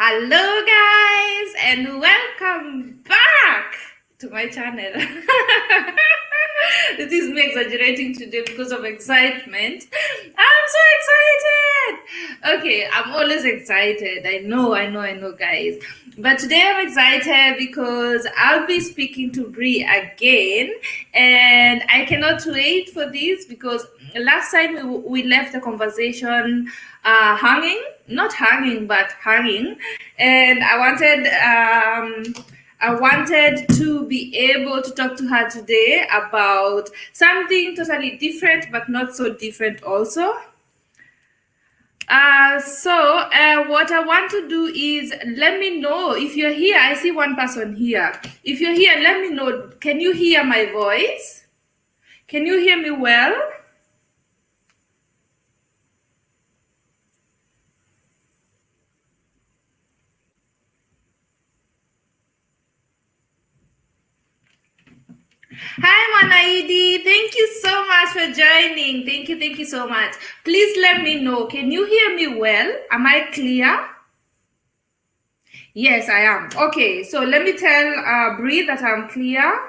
Hello guys and welcome back to my channel. This is me exaggerating today because of excitement. I'm so excited. Okay, I'm always excited. I know guys. But today I'm excited because I'll be speaking to Bree again, and I cannot wait for this because last time we left the conversation hanging, not hanging, but hanging, and I wanted to be able to talk to her today about something totally different, but not so different also. What I want to do is let me know if you're here. I see one person here. If you're here, let me know. Can you hear my voice? Can you hear me well? Hi, Manaidi. Thank you so much for joining. Thank you so much. Please let me know. Can you hear me well? Am I clear? Yes, I am. Okay, so let me tell Bree that I'm clear.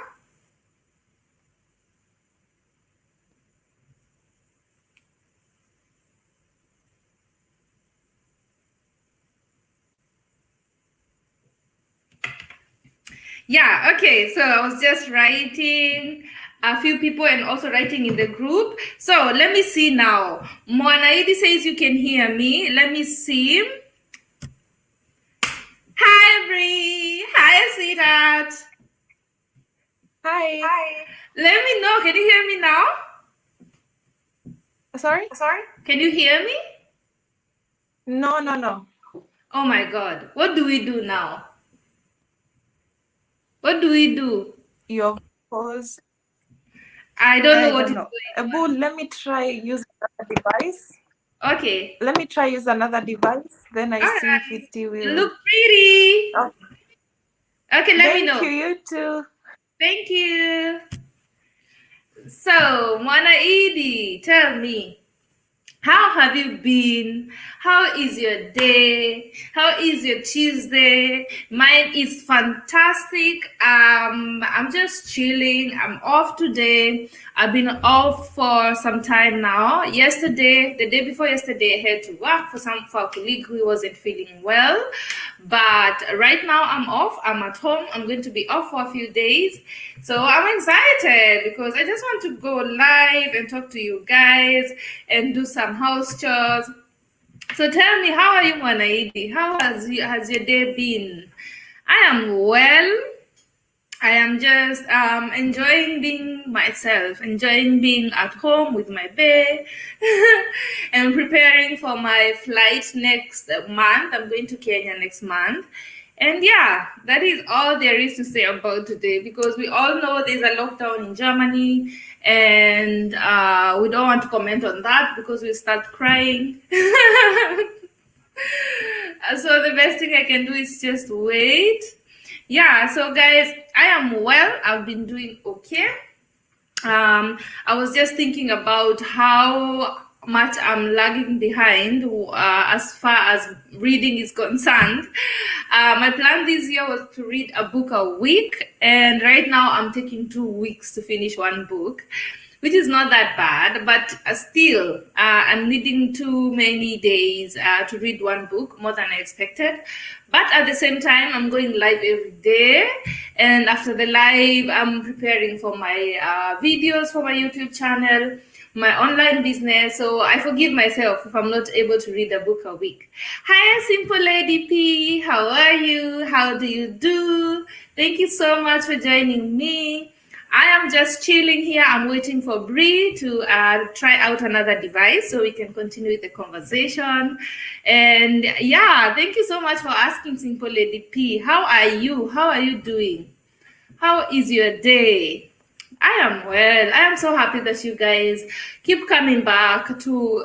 Yeah, okay, so I was just writing a few people and also writing in the group. So let me see now. Mwanaidi says you can hear me. Let me see. Hi, Bree. Hi, sweetheart. Hi. Let me know. Can you hear me now? Sorry? Can you hear me? No. Oh my God. What do we do now? What do we do? Your voice. I don't know what is going on. Abu, let me try use another device. Okay. Let me try use another device. Then I see if it will. You look pretty. Okay, let me know. Thank you, you too. Thank you. So, Mwanaidi, tell me. How have you been? How is your day? How is your Tuesday? Mine is fantastic. I'm just chilling. I'm off today. I've been off for some time now. Yesterday, the day before yesterday, I had to work for a colleague who wasn't feeling well. But right now I'm off. I'm at home. I'm going to be off for a few days. So I'm excited because I just want to go live and talk to you guys and do some house chores. So tell me, how are you, Mwanaidi? How has your day been? I am well. I am just enjoying being myself, enjoying being at home with my babe, and preparing for my flight next month. I'm going to Kenya next month. And yeah, that is all there is to say about today because we all know there's a lockdown in Germany and we don't want to comment on that because we start crying. So the best thing I can do is just wait. Yeah, so guys, I am well. I've been doing okay. I was just thinking about how much I'm lagging behind as far as reading is concerned. My plan this year was to read a book a week, and right now I'm taking 2 weeks to finish one book, which is not that bad, but still, I'm needing too many days to read one book, more than I expected. But at the same time, I'm going live every day. And after the live, I'm preparing for my videos for my YouTube channel, my online business. So I forgive myself if I'm not able to read a book a week. Hi, Simple Lady P. How are you? How do you do? Thank you so much for joining me. I am just chilling here. I'm waiting for Bree to try out another device so we can continue with the conversation. And yeah, thank you so much for asking, Simple Lady P. How are you? How are you doing? How is your day? I am well. I am so happy that you guys keep coming back to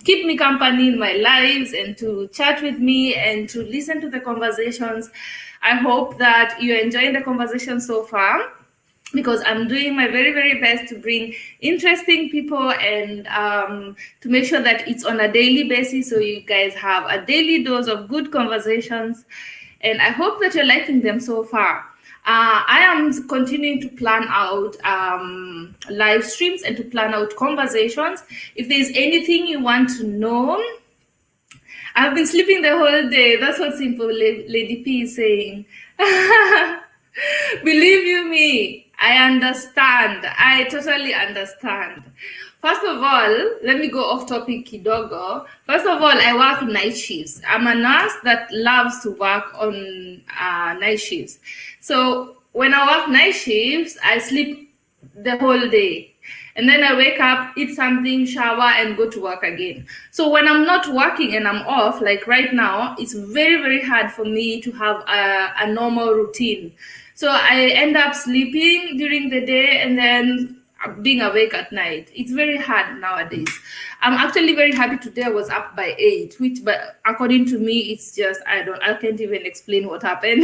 keep me company in my lives and to chat with me and to listen to the conversations. I hope that you're enjoying the conversation so far. because I'm doing my very, very best to bring interesting people and to make sure that it's on a daily basis, so you guys have a daily dose of good conversations. And I hope that you're liking them so far. I am continuing to plan out live streams and to plan out conversations. If there's anything you want to know, I've been sleeping the whole day. That's what Simple Lady P is saying. Believe you me, I understand. I totally understand. First of all, let me go off topic kidogo. First of all, I work night shifts. I'm a nurse that loves to work on night shifts. So when I work night shifts, I sleep the whole day. And then I wake up, eat something, shower, and go to work again. So when I'm not working and I'm off, like right now, it's very, very hard for me to have a normal routine. So I end up sleeping during the day and then being awake at night. It's very hard nowadays. I'm actually very happy today I was up by 8, which, but according to me, it's just, I can't even explain what happened.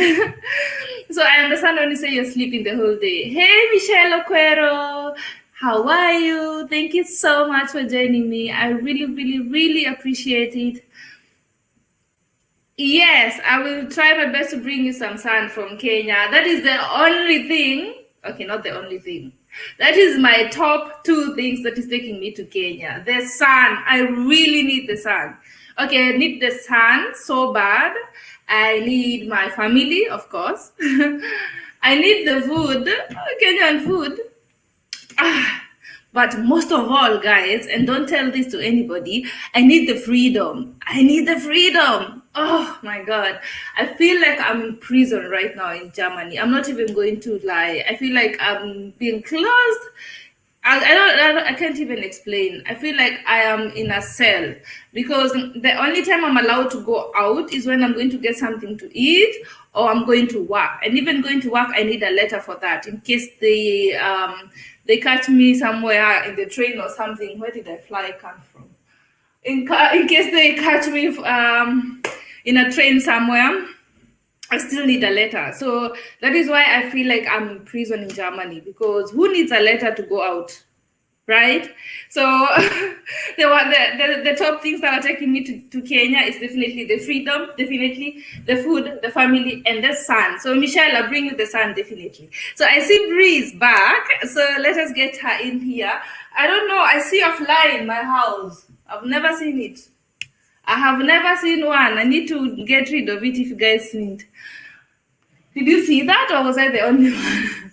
So I understand when you say you're sleeping the whole day. Hey, Michelle Oquero. How are you? Thank you so much for joining me. I really, really, really appreciate it. Yes, I will try my best to bring you some sun from Kenya. That is the only thing. Okay, not the only thing. That is my top 2 things that is taking me to Kenya. The sun. I really need the sun. Okay, I need the sun so bad. I need my family, of course. I need the food, Kenyan food. But most of all, guys, and don't tell this to anybody, I need the freedom. I need the freedom. Oh my God. I feel like I'm in prison right now in Germany. I'm not even going to lie. I feel like I'm being closed. I can't even explain. I feel like I am in a cell because the only time I'm allowed to go out is when I'm going to get something to eat or I'm going to work. And even going to work, I need a letter for that in case they catch me somewhere in the train or something. Where did I fly come from? In case they catch me in a train somewhere, I still need a letter. So that is why I feel like I'm in prison in Germany, because who needs a letter to go out, right? So the top things that are taking me to Kenya is definitely the freedom, definitely the food, the family, and the sun. So Michelle, I'll bring you the sun, definitely. So I see Bree's back. So let us get her in here. I don't know. I see a fly in my house. I've never seen it. I have never seen one. I need to get rid of it if you guys see it. Did you see that, or was I the only one?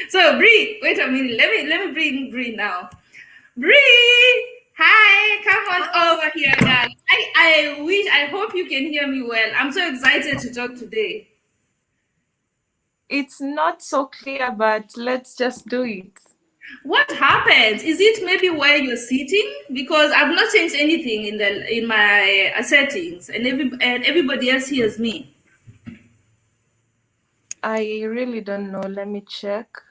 So Bree, wait a minute. Let me bring Bree now. Bree, hi, come on over here, guys. I hope you can hear me well. I'm so excited to talk today. It's not so clear, but let's just do it. What happens? Is it maybe where you're sitting? Because I've not changed anything in my settings, and everybody else hears me. I really don't know. Let me check,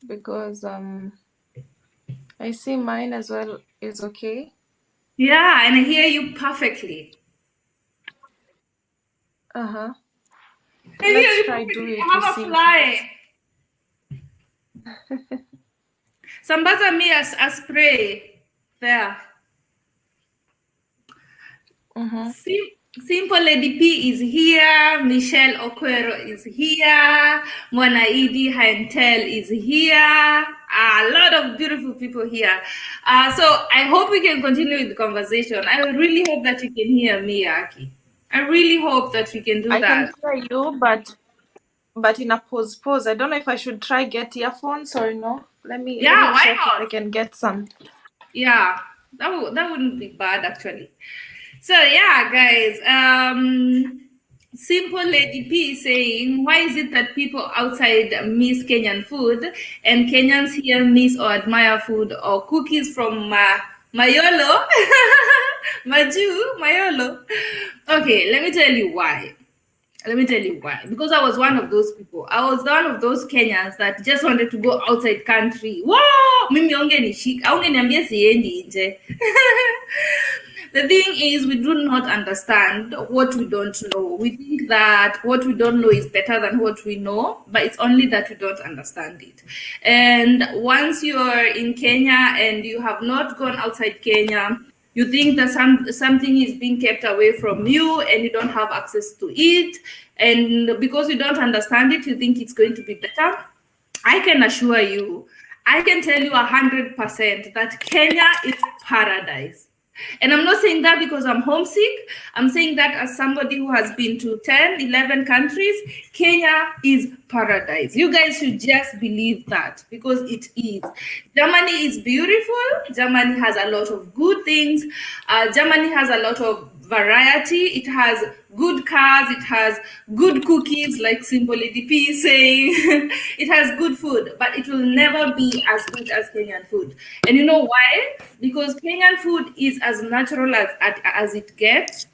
because I see mine as well is okay. Yeah, and I hear you perfectly. Uh-huh. Let's try do it. I have a fly. Sambaza me a spray there. Mm-hmm. Simple Lady P is here. Michelle Oquero is here. Mwanaidi Hantel is here. A lot of beautiful people here. So I hope we can continue with the conversation. I really hope that you can hear me, Aki. I really hope that we can do that. I can hear you, but in a pause. I don't know if I should try get earphones or no. Let me check if I can get some. Yeah, that wouldn't be bad actually. So yeah, guys, Simple Lady P is saying, why is it that people outside miss Kenyan food and Kenyans here miss or admire food or cookies from Mayolo? Mayolo. Okay, let me tell you why. Because I was one of those people. I was one of those Kenyans that just wanted to go outside country. Wow! Mimi onge nishika, onge niambie siendi nje. The thing is, we do not understand what we don't know. We think that what we don't know is better than what we know, but it's only that we don't understand it. And once you're in Kenya and you have not gone outside Kenya, you think that something is being kept away from you and you don't have access to it. And because you don't understand it, you think it's going to be better. I can assure you, I can tell you 100% that Kenya is paradise. And I'm not saying that because I'm homesick. I'm saying that as somebody who has been to 10, 11 countries, Kenya is paradise. You guys should just believe that, because it is. Germany is beautiful. Germany has a lot of good things. Germany has a lot of variety. It has good cars. It has good cookies, like Simple ADP is saying. It has good food, but it will never be as good as Kenyan food. And you know why? Because Kenyan food is as natural as it gets.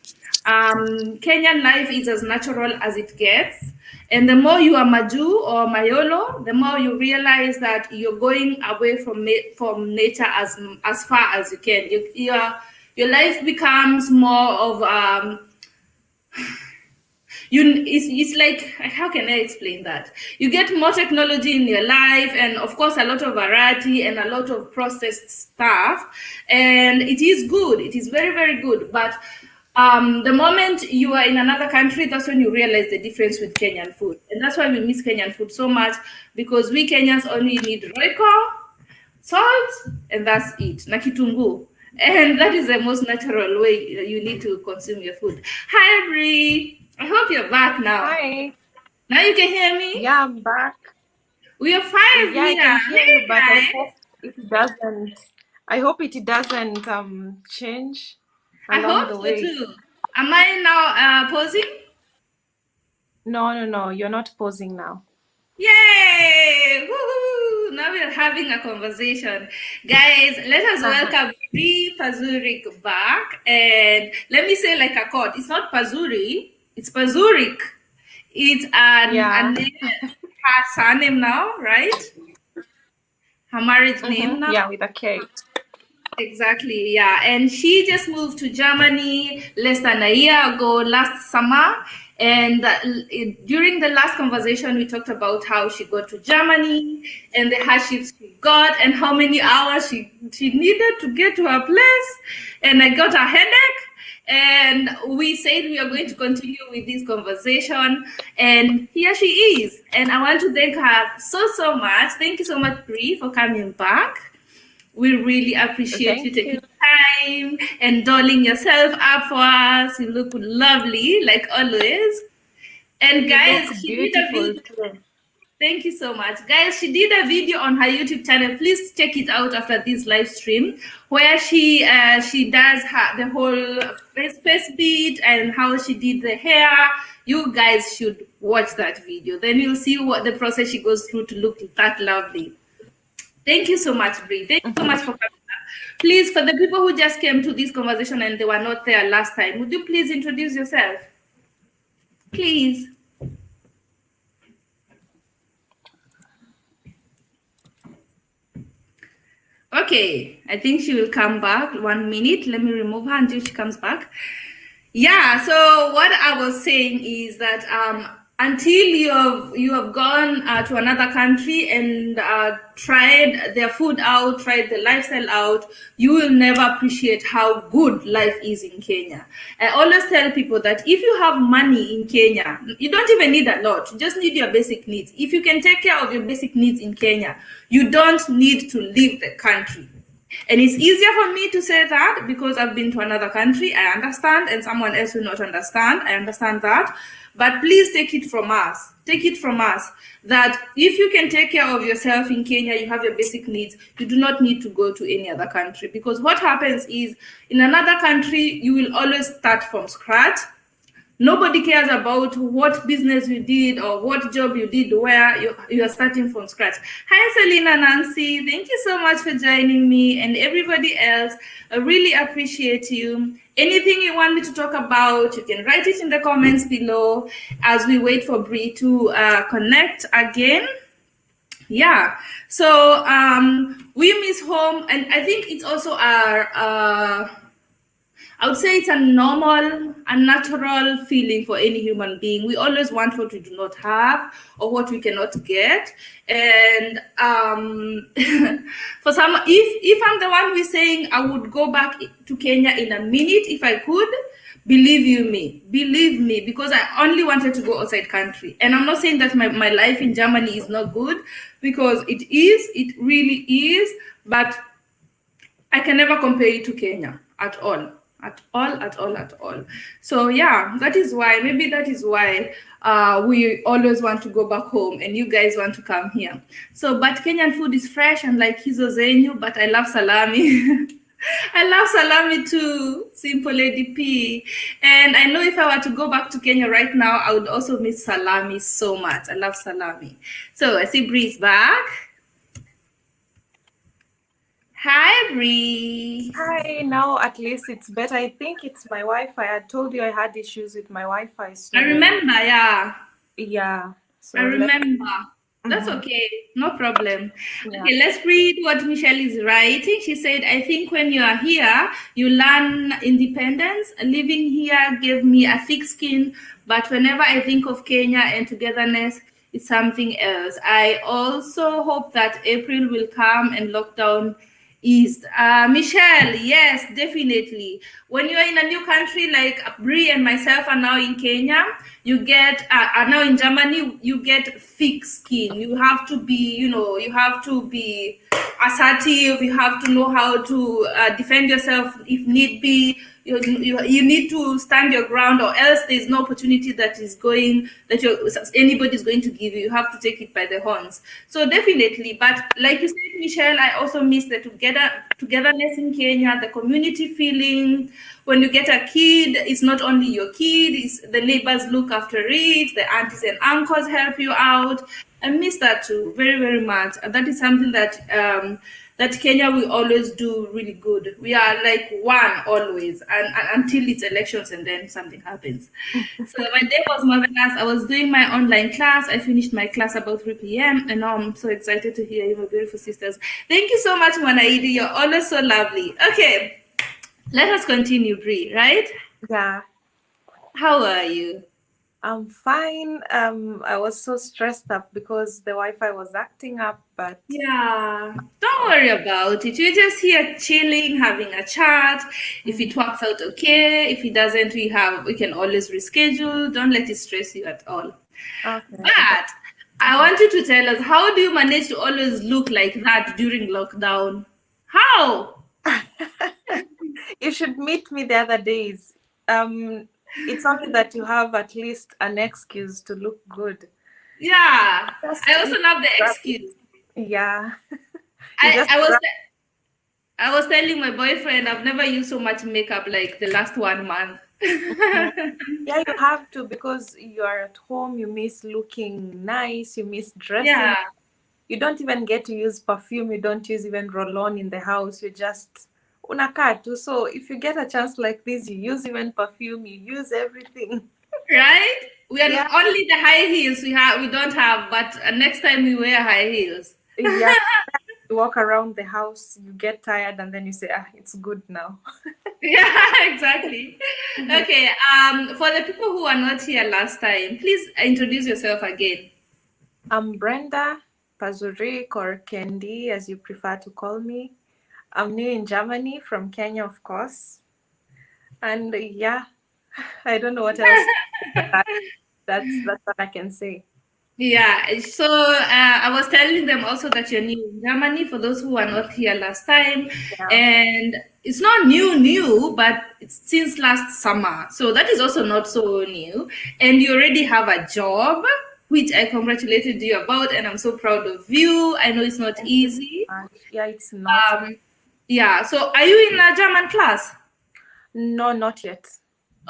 Kenyan life is as natural as it gets. And the more you are Maju or Mayolo, the more you realize that you're going away from nature as far as you can. Your life becomes more of it's like, how can I explain that? You get more technology in your life, and of course a lot of variety and a lot of processed stuff, and it is good. It is very, very good. But the moment you are in another country, that's when you realize the difference with Kenyan food. And that's why we miss Kenyan food so much, because we Kenyans only need roiko, salt, and that's it. Na kitungu. And that is the most natural way you need to consume your food. Hi, Bree. I hope you're back now. Hi. Now you can hear me? Yeah, I'm back. We are five Yeah, here. I can hear you, but Hi. I hope it doesn't change I along hope the so way. too. Am I now pausing? No, you're not pausing now. Yay! Woohoo! Now we're having a conversation. Guys, let us welcome Pazurik back. And let me say like a quote. It's not Pazuri, it's Pazurik. It's a name, her surname now, right? Her marriage name now. Yeah, with a K. Exactly, yeah. And she just moved to Germany less than a year ago, last summer. And during the last conversation, we talked about how she got to Germany and the hardships she got and how many hours she needed to get to her place. And I got a headache. And we said we are going to continue with this conversation. And here she is. And I want to thank her so much. Thank you so much, Brie, for coming back. We really appreciate you taking time and dolling yourself up for us. You look lovely, like always. And guys, she did a video. Thank you so much. Guys, she did a video on her YouTube channel. Please check it out after this live stream, where she does the whole face beat and how she did the hair. You guys should watch that video. Then you'll see what the process she goes through to look that lovely. Thank you so much, Brie. Thank you so much for coming up. Please, for the people who just came to this conversation and they were not there last time, would you please introduce yourself? Please. Okay, I think she will come back. 1 minute. Let me remove her until she comes back. Yeah, so what I was saying is that until you have gone to another country and tried their food out, tried the lifestyle out, you will never appreciate how good life is in Kenya. I always tell people that if you have money in Kenya, you don't even need a lot. You just need your basic needs. If you can take care of your basic needs in Kenya, you don't need to leave the country. And it's easier for me to say that because I've been to another country. I understand, and someone else will not understand. I understand that. But please take it from us. Take it from us that if you can take care of yourself in Kenya, you have your basic needs, you do not need to go to any other country. Because what happens is, in another country, you will always start from scratch. Nobody cares about what business you did or what job you did where you are starting from scratch. Hi, Selena, Nancy. Thank you so much for joining me, and everybody else. I really appreciate you. Anything you want me to talk about, you can write it in the comments below as we wait for Brie to connect again. Yeah, so we miss home, and I think it's also I would say it's a normal and natural feeling for any human being. We always want what we do not have or what we cannot get. And for some, if I'm the one who is saying I would go back to Kenya in a minute if I could, believe me, because I only wanted to go outside country. And I'm not saying that my life in Germany is not good, because it really is, but I can never compare it to Kenya at all. So yeah, that is why we always want to go back home, and you guys want to come here. So, but Kenyan food is fresh and like hizo zenyu, but I love salami. I love salami too, simple Lady P. And I know if I were to go back to Kenya right now, I would also miss salami so much. I love salami. So I see Bree's back. Hi, Bree. Hi, now at least it's better. I think it's my Wi-Fi. I told you I had issues with my Wi-Fi. So I remember, yeah. yeah. So I remember. That's okay, no problem. Yeah. Okay, let's read what Michelle is writing. She said, I think when you are here, you learn independence. Living here gave me a thick skin, but whenever I think of Kenya and togetherness, it's something else. I also hope that April will come and lockdown eased. Michelle, yes, definitely. When you're in a new country, like Brie and myself are now in Kenya, you get are now in Germany, you get thick skin. You have to be, you have to be assertive. You have to know how to defend yourself if need be. You need to stand your ground, or else there's no opportunity that anybody's going to give you. You have to take it by the horns. So definitely, but like you said, Michelle, I also miss the togetherness in Kenya, the community feeling. When you get a kid, it's not only your kid, it's the neighbors look after it, the aunties and uncles help you out. I miss that too, very, very much. And that is something that Kenya will always do really good. We are like one always, and until it's elections, and then something happens. So my day was marvelous. I was doing my online class. I finished my class about 3 p.m. and now I'm so excited to hear you, my beautiful sisters. Thank you so much, Mwanaidi. You're always so lovely. Okay, let us continue, Brie, right? Yeah. How are you? I'm fine. I was so stressed up because the Wi-Fi was acting up, but yeah, don't worry about it. We're just here chilling, having a chat. If it works out, okay. If it doesn't, we can always reschedule. Don't let it stress you at all. Okay. But I want you to tell us, how do you manage to always look like that during lockdown? How? You should meet me the other days. It's something that you have at least an excuse to look good. Yeah, I also love the excuse. Yeah. I was telling my boyfriend I've never used so much makeup like the last 1 month. Yeah, you have to, because you're at home, you miss looking nice, you miss dressing. Yeah. You don't even get to use perfume, you don't use even roll-on in the house, you just unakaa tu. So if you get a chance like this, you use even perfume, you use everything. Right? We are only the high heels we don't have, but next time we wear high heels. Yeah. You walk around the house, you get tired, and then you say, it's good now. Yeah, exactly. Okay, for the people who are not here last time, please introduce yourself again. I'm Brenda, Pazurik, or Kendi, as you prefer to call me. I'm new in Germany, from Kenya, of course. And yeah, I don't know what else. That's what I can say. Yeah, so I was telling them also that you're new in Germany, for those who were not here last time. Yeah. And it's not new, but it's since last summer. So that is also not so new. And you already have a job, which I congratulated you about, and I'm so proud of you. I know it's not easy. Yeah, it's not. Yeah, so are you in a German class? No, not yet.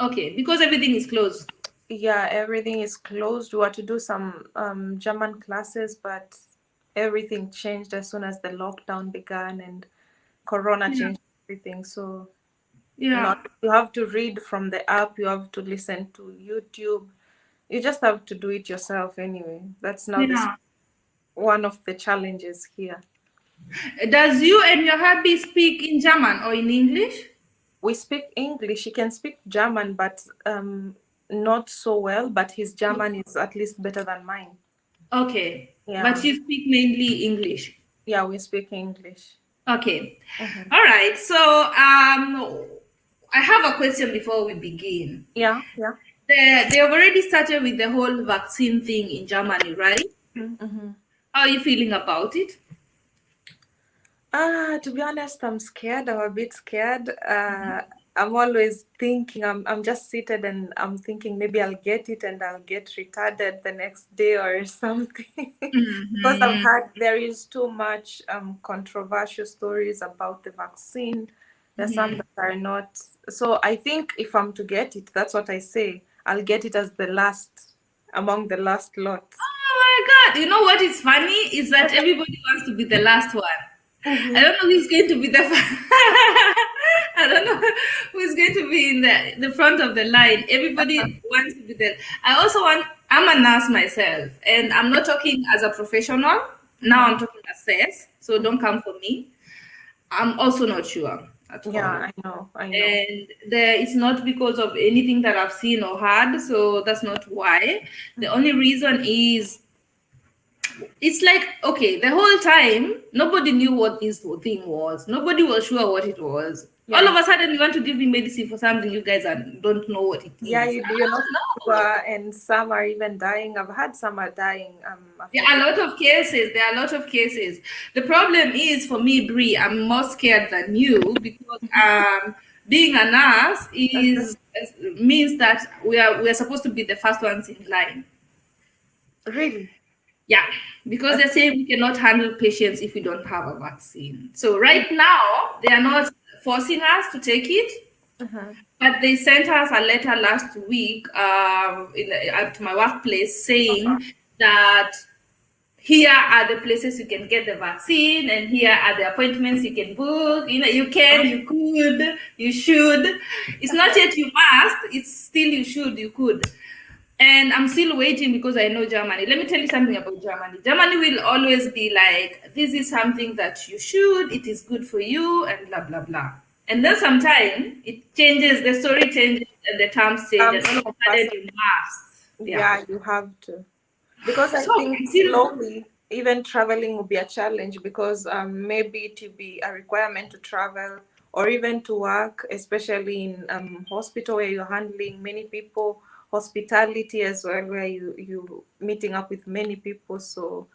Okay, because everything is closed. Yeah, everything is closed. We were to do some German classes, but everything changed as soon as the lockdown began and Corona changed everything. So you have to read from the app, you have to listen to YouTube. You just have to do it yourself anyway. That's now one of the challenges here. Does you and your hubby speak in German or in English? We speak English. He can speak German, but not so well. But his German is at least better than mine. Okay, but Yeah. you speak mainly English. Yeah, we speak English. Okay. Mhm. All right. So I have a question before we begin. Yeah, yeah. They have already started with the whole vaccine thing in Germany, right? Mm-hmm. How are you feeling about it? To be honest, I'm scared. I'm a bit scared. I'm always thinking, I'm just seated and I'm thinking maybe I'll get it and I'll get retarded the next day or something. Because I've Mhm. heard there is too much controversial stories about the vaccine. There's some that are not. So I think if I'm to get it, that's what I say. I'll get it as the last, among the last lot. Oh my God. You know what is funny is that everybody wants to be the last one. I Mhm. don't know who's going to be the I don't know who's going to be in the front of the line. Everybody wants to be there. I also want, I'm a nurse myself, and I'm not talking as a professional. Now I'm talking as sis, so don't come for me. I'm also not sure at Yeah, all. I know, I know. And it's not because of anything that I've seen or heard, so that's not why. The only reason is it's like, okay, the whole time nobody knew what this thing was, nobody was sure what it was. All Yeah, of a sudden you want to give me medicine for something you guys don't know what it yeah, is. you do. I You're not don't know. sure, and some are even dying. I've had some are dying There after are the. a lot of cases. There are a lot of cases. The problem is for me, Brie, I'm more scared than you because being a nurse is means that we are supposed to be the first ones in line. Really? Yeah, because they're saying we cannot handle patients if we don't have a vaccine. So right now they are not forcing us to take it, Uh-huh. but they sent us a letter last week at my workplace saying that here are the places you can get the vaccine and here are the appointments you can book. You can, you could, you should. It's not yet you must, it's still you should, you could. And I'm still waiting because I know Germany. Let me tell you something about Germany. Germany will always be like, this is something that you should, it is good for you, and blah, blah, blah. And then sometimes it changes, the story changes, and the terms change, and all of a sudden Compulsory. you must. Yeah. Yeah, you have to. Because I So think until slowly, even traveling will be a challenge because maybe it will be a requirement to travel or even to work, especially in hospital where you're handling many people, hospitality as well, where you meeting up with many people. So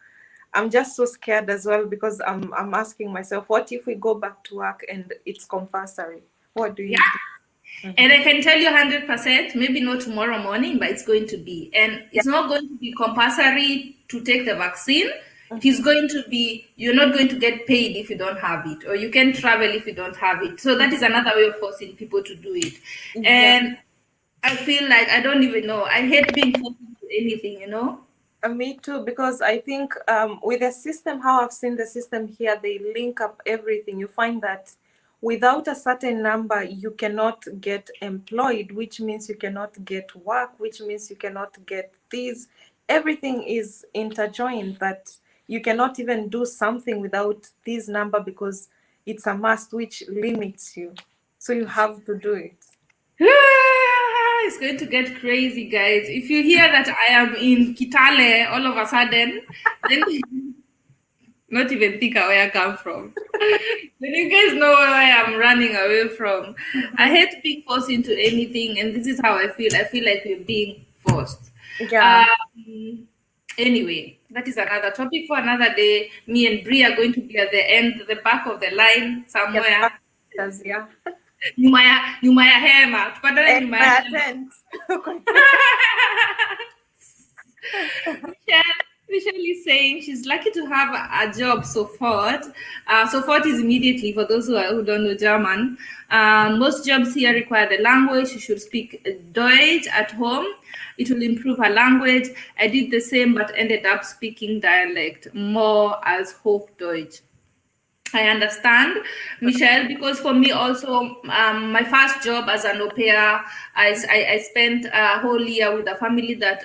I'm just so scared as well because I'm asking myself, what if we go back to work and it's compulsory? What do yeah. you do? And I can tell you 100%, maybe not tomorrow morning, but it's going to be. And Yeah. it's not going to be compulsory to take the vaccine. It is going to be, you're not going to get paid if you don't have it, or you can travel if you don't have it. So that is another way of forcing people to do it. Exactly. And I feel like I don't even know. I hate being forced into anything. Me too, because I think with the system, how I've seen the system here, they link up everything. You find that without a certain number, you cannot get employed, which means you cannot get work, which means you cannot get these. Everything is interjoined, that you cannot even do something without this number because it's a must, which limits you. So you have to do it. It's going to get crazy, guys. If you hear that I am in Kitale all of a sudden, then not even think of where I come from. Then you guys know where I am running away from. I hate being forced into anything, and this is how I feel. I feel like we're being forced. Yeah. Um, anyway, that is another topic for another day. Me and Brie are going to be at the end, the back of the line Yeah. somewhere. Yeah. Nyuma ya hema. Tupatane And nyuma ya my hema. attempts. Michelle, Michelle is saying she's lucky to have a job sofort. Sofort is immediately for those who don't know German. Most jobs here require the language. You should speak Deutsch at home. It will improve her language. I did the same but ended up speaking dialect more as Hochdeutsch. I understand, Michelle, because for me also, my first job as an au pair, I spent a whole year with a family that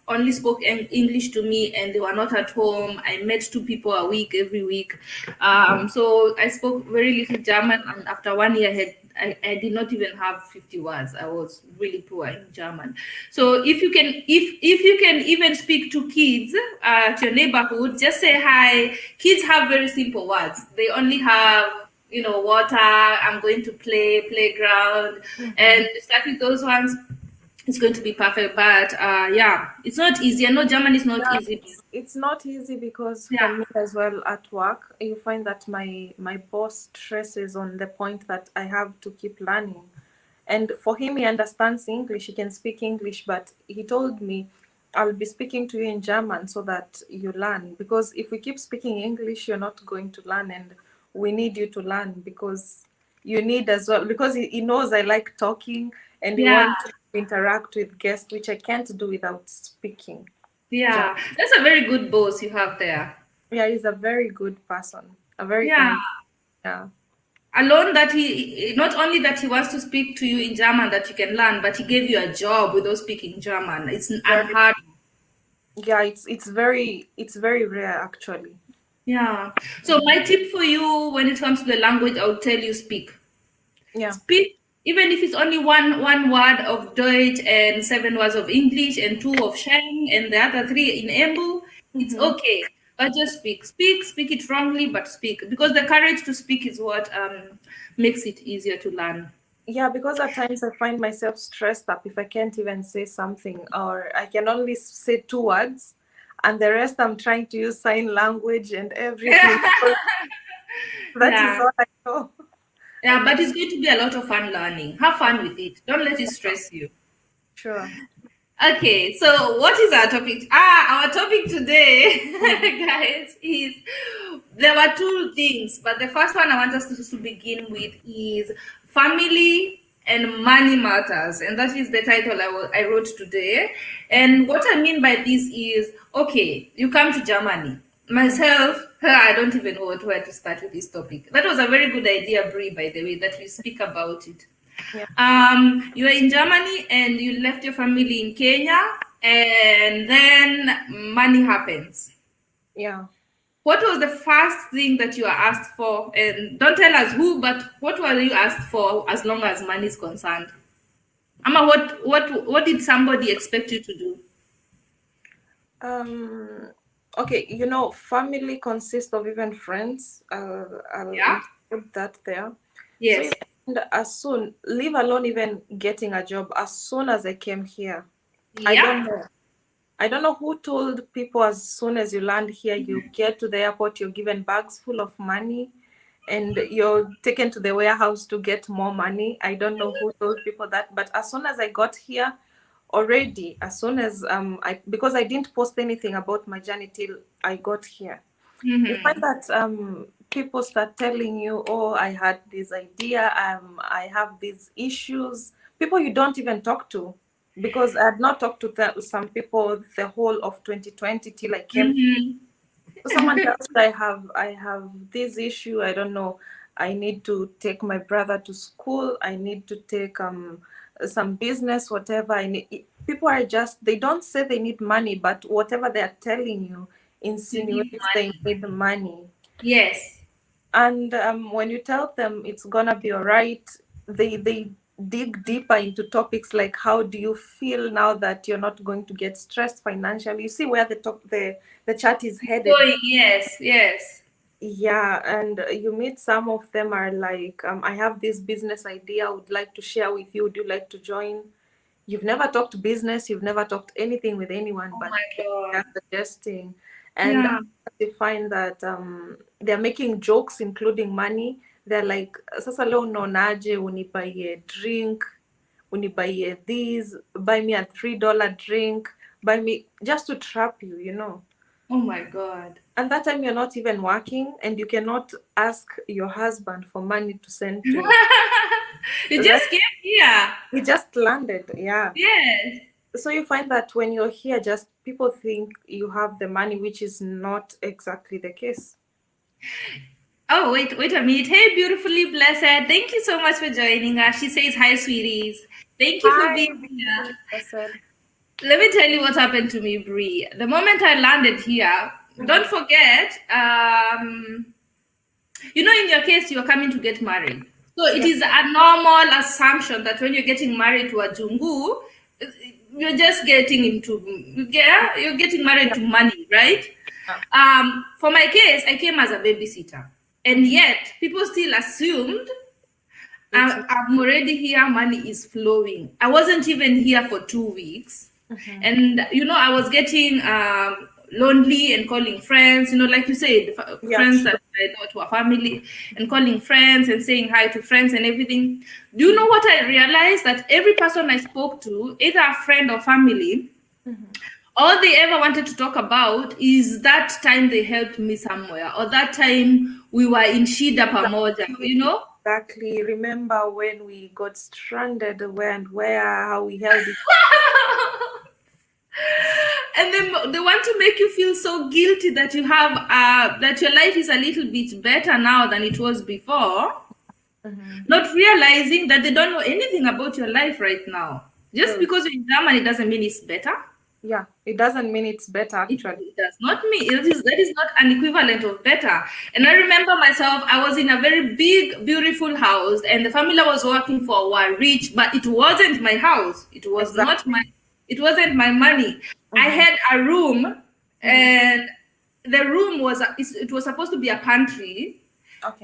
only spoke English to me and they were not at home. I met two people a week, every week. So I spoke very little German, and after 1 year, I did not even have 50 words. I was really poor in German. So if you can even speak to kids at your neighborhood, just say hi. Kids have very simple words. They only have, water, I'm going to play, playground, and start with those ones. It's going to be perfect. But yeah, it's not easy. I know German is not Yeah, easy. it's not easy because for Yeah. me as well at work, you find that my boss stresses on the point that I have to keep learning. And for him, he understands English, he can speak English, but he told me, I'll be speaking to you in German so that you learn. Because if we keep speaking English, you're not going to learn, and we need you to learn because you need as well. Because he knows I like talking and he Yeah. wants to interact with guests, which I can't do without speaking. Yeah. That's a very good boss you have there. Yeah, he's a very good person. A very Yeah. kind. Yeah. Alone that he not only that he wants to speak to you in German that you can learn, but he gave you a job without speaking German. It's Very, unheard. yeah, it's very rare actually. Yeah. So my tip for you when it comes to the language, I would tell you speak. Yeah. Speak, even if it's only one word of Deutsch and 7 words of English and 2 of Sheng and the other 3 in Embu, it's Mm-hmm. okay. But just speak. Speak it wrongly, but speak. Because the courage to speak is what makes it easier to learn. Yeah, because at times I find myself stressed up if I can't even say something, or I can only say 2 words, and the rest I'm trying to use sign language and everything. That is Yeah. all I know. Yeah, but it's going to be a lot of fun learning. Have fun with it. Don't let it stress you. Sure. Okay, so what is our topic? Our topic today, guys, is there were 2 things, but the first one I want us to begin with is family and money matters, and that is the title I wrote today. And what I mean by this is, okay, you come to Germany. Myself, I don't even know where to start with this topic. That was a very good idea, Brie, by the way, that we speak about it. Yeah. You are in Germany and you left your family in Kenya, and then money happens. Yeah. What was the first thing that you were asked for? And don't tell us who, but what were you asked for as long as money is concerned? Amma, what did somebody expect you to do? Um. Okay, family consists of even friends. I'll Yeah. include that there. So Yes. even as soon, leave alone even getting a job, as soon as I came here, I Yeah. don't know. I don't know who told people as soon as you land here, you get to the airport, you're given bags full of money and you're taken to the warehouse to get more money. I don't know who told people that, but as soon as I got here, already, as soon as because I didn't post anything about my journey till I got here, you find Mm-hmm. that people start telling you, oh, I had this idea, I have these issues, people you don't even talk to, because I had not talked to some people the whole of 2020 till I came here. Mm-hmm. So someone tells me I have this issue, I don't know, I need to take my brother to school, I need to take some business, whatever I need. People are just, they don't say they need money, but whatever they are telling you You need insinuates they money. need money. Yes. And when you tell them it's gonna be all right, they dig deeper into topics like, how do you feel now that you're not going to get stressed financially? You see where the chat is headed. Going, yes, yes. Yeah, and you meet some of them are like, I have this business idea I would like to share with you. Would you like to join? You've never talked business, you've never talked anything with anyone, Oh but my they're God. suggesting. And Yeah. they find that they're making jokes, including money. They're like, sasa leo unaonaje unibuy drink, unibuy this, buy me a $3 drink, buy me, just to trap you. Oh my God. And that time you're not even working and you cannot ask your husband for money to send to you. You Right? just came here. He just landed, yeah. Yes. So you find that when you're here, just people think you have the money, which is not exactly the case. Oh, wait a minute. Hey, beautifully blessed. Thank you so much for joining us. She says, hi, sweeties. Thank you for Hi, being here. beautiful person. Let me tell you what happened to me, Brie. The moment I landed here, don't forget, in your case, you're coming to get married. So it is a normal assumption that when you're getting married to a jungu, you're just getting into, you're getting married to money, right? For my case, I came as a babysitter, and yet people still assumed I'm already here, money is flowing. I wasn't even here for 2 weeks. And, I was getting lonely and calling friends, like you said, friends that I thought were family, and calling friends and saying hi to friends and everything. Do you know what I realized? That every person I spoke to, either a friend or family, all they ever wanted to talk about is that time they helped me somewhere, or that time we were in shida pamoja, Exactly. Remember when we got stranded, when, where, how we held it. And then they want to make you feel so guilty that you have that your life is a little bit better now than it was before, not realizing that they don't know anything about your life right now. Just because you're in Germany doesn't mean it's better. Yeah, it doesn't mean it's better, actually. It does not mean that is not an equivalent of better. And I remember myself, I was in a very big, beautiful house, and the family I was working for were rich, but it wasn't my house. It was it wasn't my money. I had a room, and the room was supposed to be a pantry.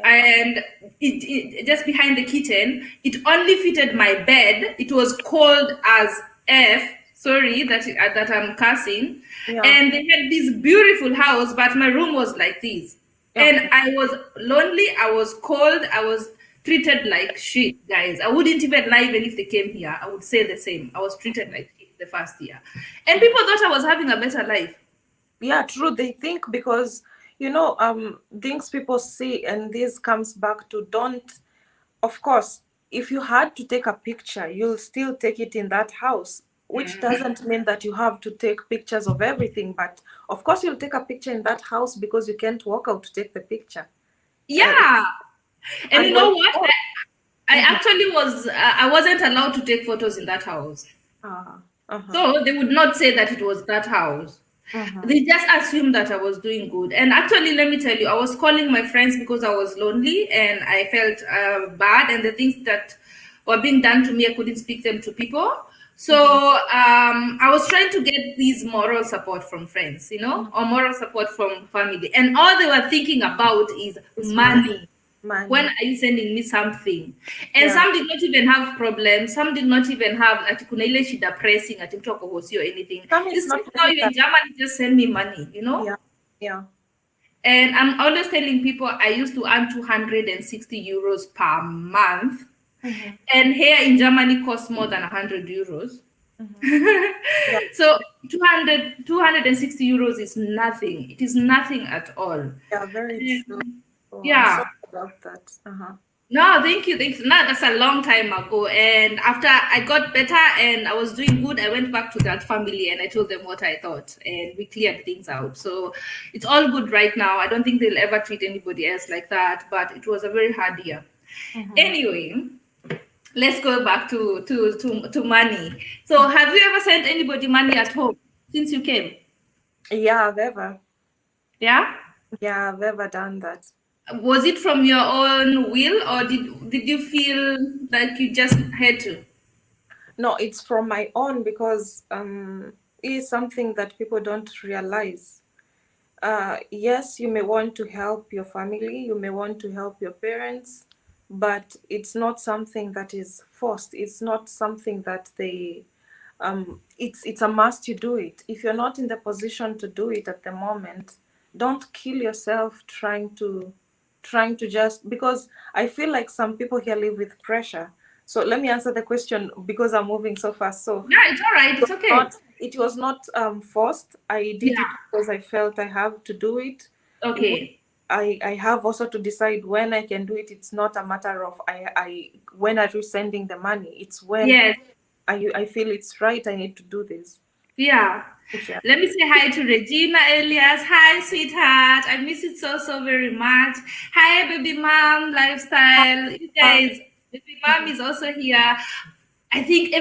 And it just behind the kitchen, it only fitted my bed. It was called as F. Sorry that I'm cussing. And they had this beautiful house, but my room was like this. And I was lonely, I was cold, I was treated like shit, guys. I wouldn't even lie even if they came here. I would say the same. I was treated like shit the first year. And people thought I was having a better life. Yeah, true. They think because, things people see, and this comes back to of course, if you had to take a picture, you'll still take it in that house. Which doesn't mean that you have to take pictures of everything, but of course you'll take a picture in that house because you can't walk out to take the picture. Yeah. And you know what? I actually I wasn't allowed to take photos in that house. So they would not say that it was that house. They just assumed that I was doing good. And actually, let me tell you, I was calling my friends because I was lonely and I felt bad, and the things that were being done to me, I couldn't speak them to people. So I was trying to get these moral support from friends, or moral support from family. And all they were thinking about is money. When are you sending me something? And some did not even have problems. Some did not even have kuna ile shida pressing at or anything. This is now you're in Germany, just send me money, Yeah. And I'm always telling people I used to earn 260 euros per month. And here in Germany costs more than 100 euros. So 260 euros is nothing. It is nothing at all. Yeah, very true. Yeah. About that. No, thank you. No, that's a long time ago. And after I got better and I was doing good, I went back to that family and I told them what I thought, and we cleared things out. So it's all good right now. I don't think they'll ever treat anybody else like that, but it was a very hard year. Anyway, let's go back to money. So have you ever sent anybody money at home since you came? Yeah, I've ever. Yeah? Yeah, I've ever done that. Was it from your own will, or did you feel like you just had to? No, it's from my own, because it is something that people don't realize. Yes, you may want to help your family, you may want to help your parents, but it's not something that is forced. It's not something that they it's a must you do it. If you're not in the position to do it at the moment, don't kill yourself trying to just, because I feel like some people here live with pressure. So let me answer the question, because I'm moving so fast. So yeah, it's all right. It's okay. It was not forced. I did it because I felt I have to do it. Okay. I have also to decide when I can do it. It's not a matter of when are you sending the money. It's when I feel it's right. I need to do this. Yeah. Let me say hi to Regina Elias. Hi, sweetheart. I miss it so very much. Hi, baby mom lifestyle. You guys, baby mom is also here. I think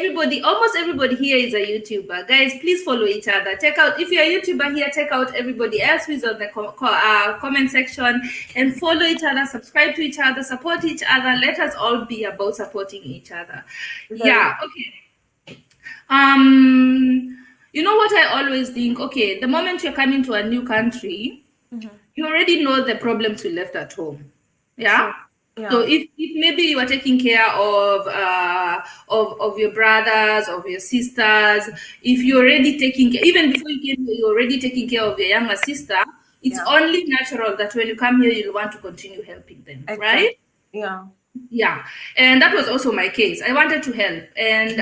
almost everybody here is a YouTuber. Guys, please follow each other. Check out, if you're a YouTuber here, check out everybody else who is on the comment section and follow each other, subscribe to each other, support each other. Let us all be about supporting each other. Yeah, okay. You know what I always think? Okay, the moment you're coming to a new country, you already know the problems you left at home. Yeah? Sure. Yeah. So if maybe you are taking care of your brothers, of your sisters, if you're already taking care, even before you came here, you're already taking care of your younger sister, it's only natural that when you come here, you'll want to continue helping them, right? Yeah. Yeah, and that was also my case. I wanted to help, and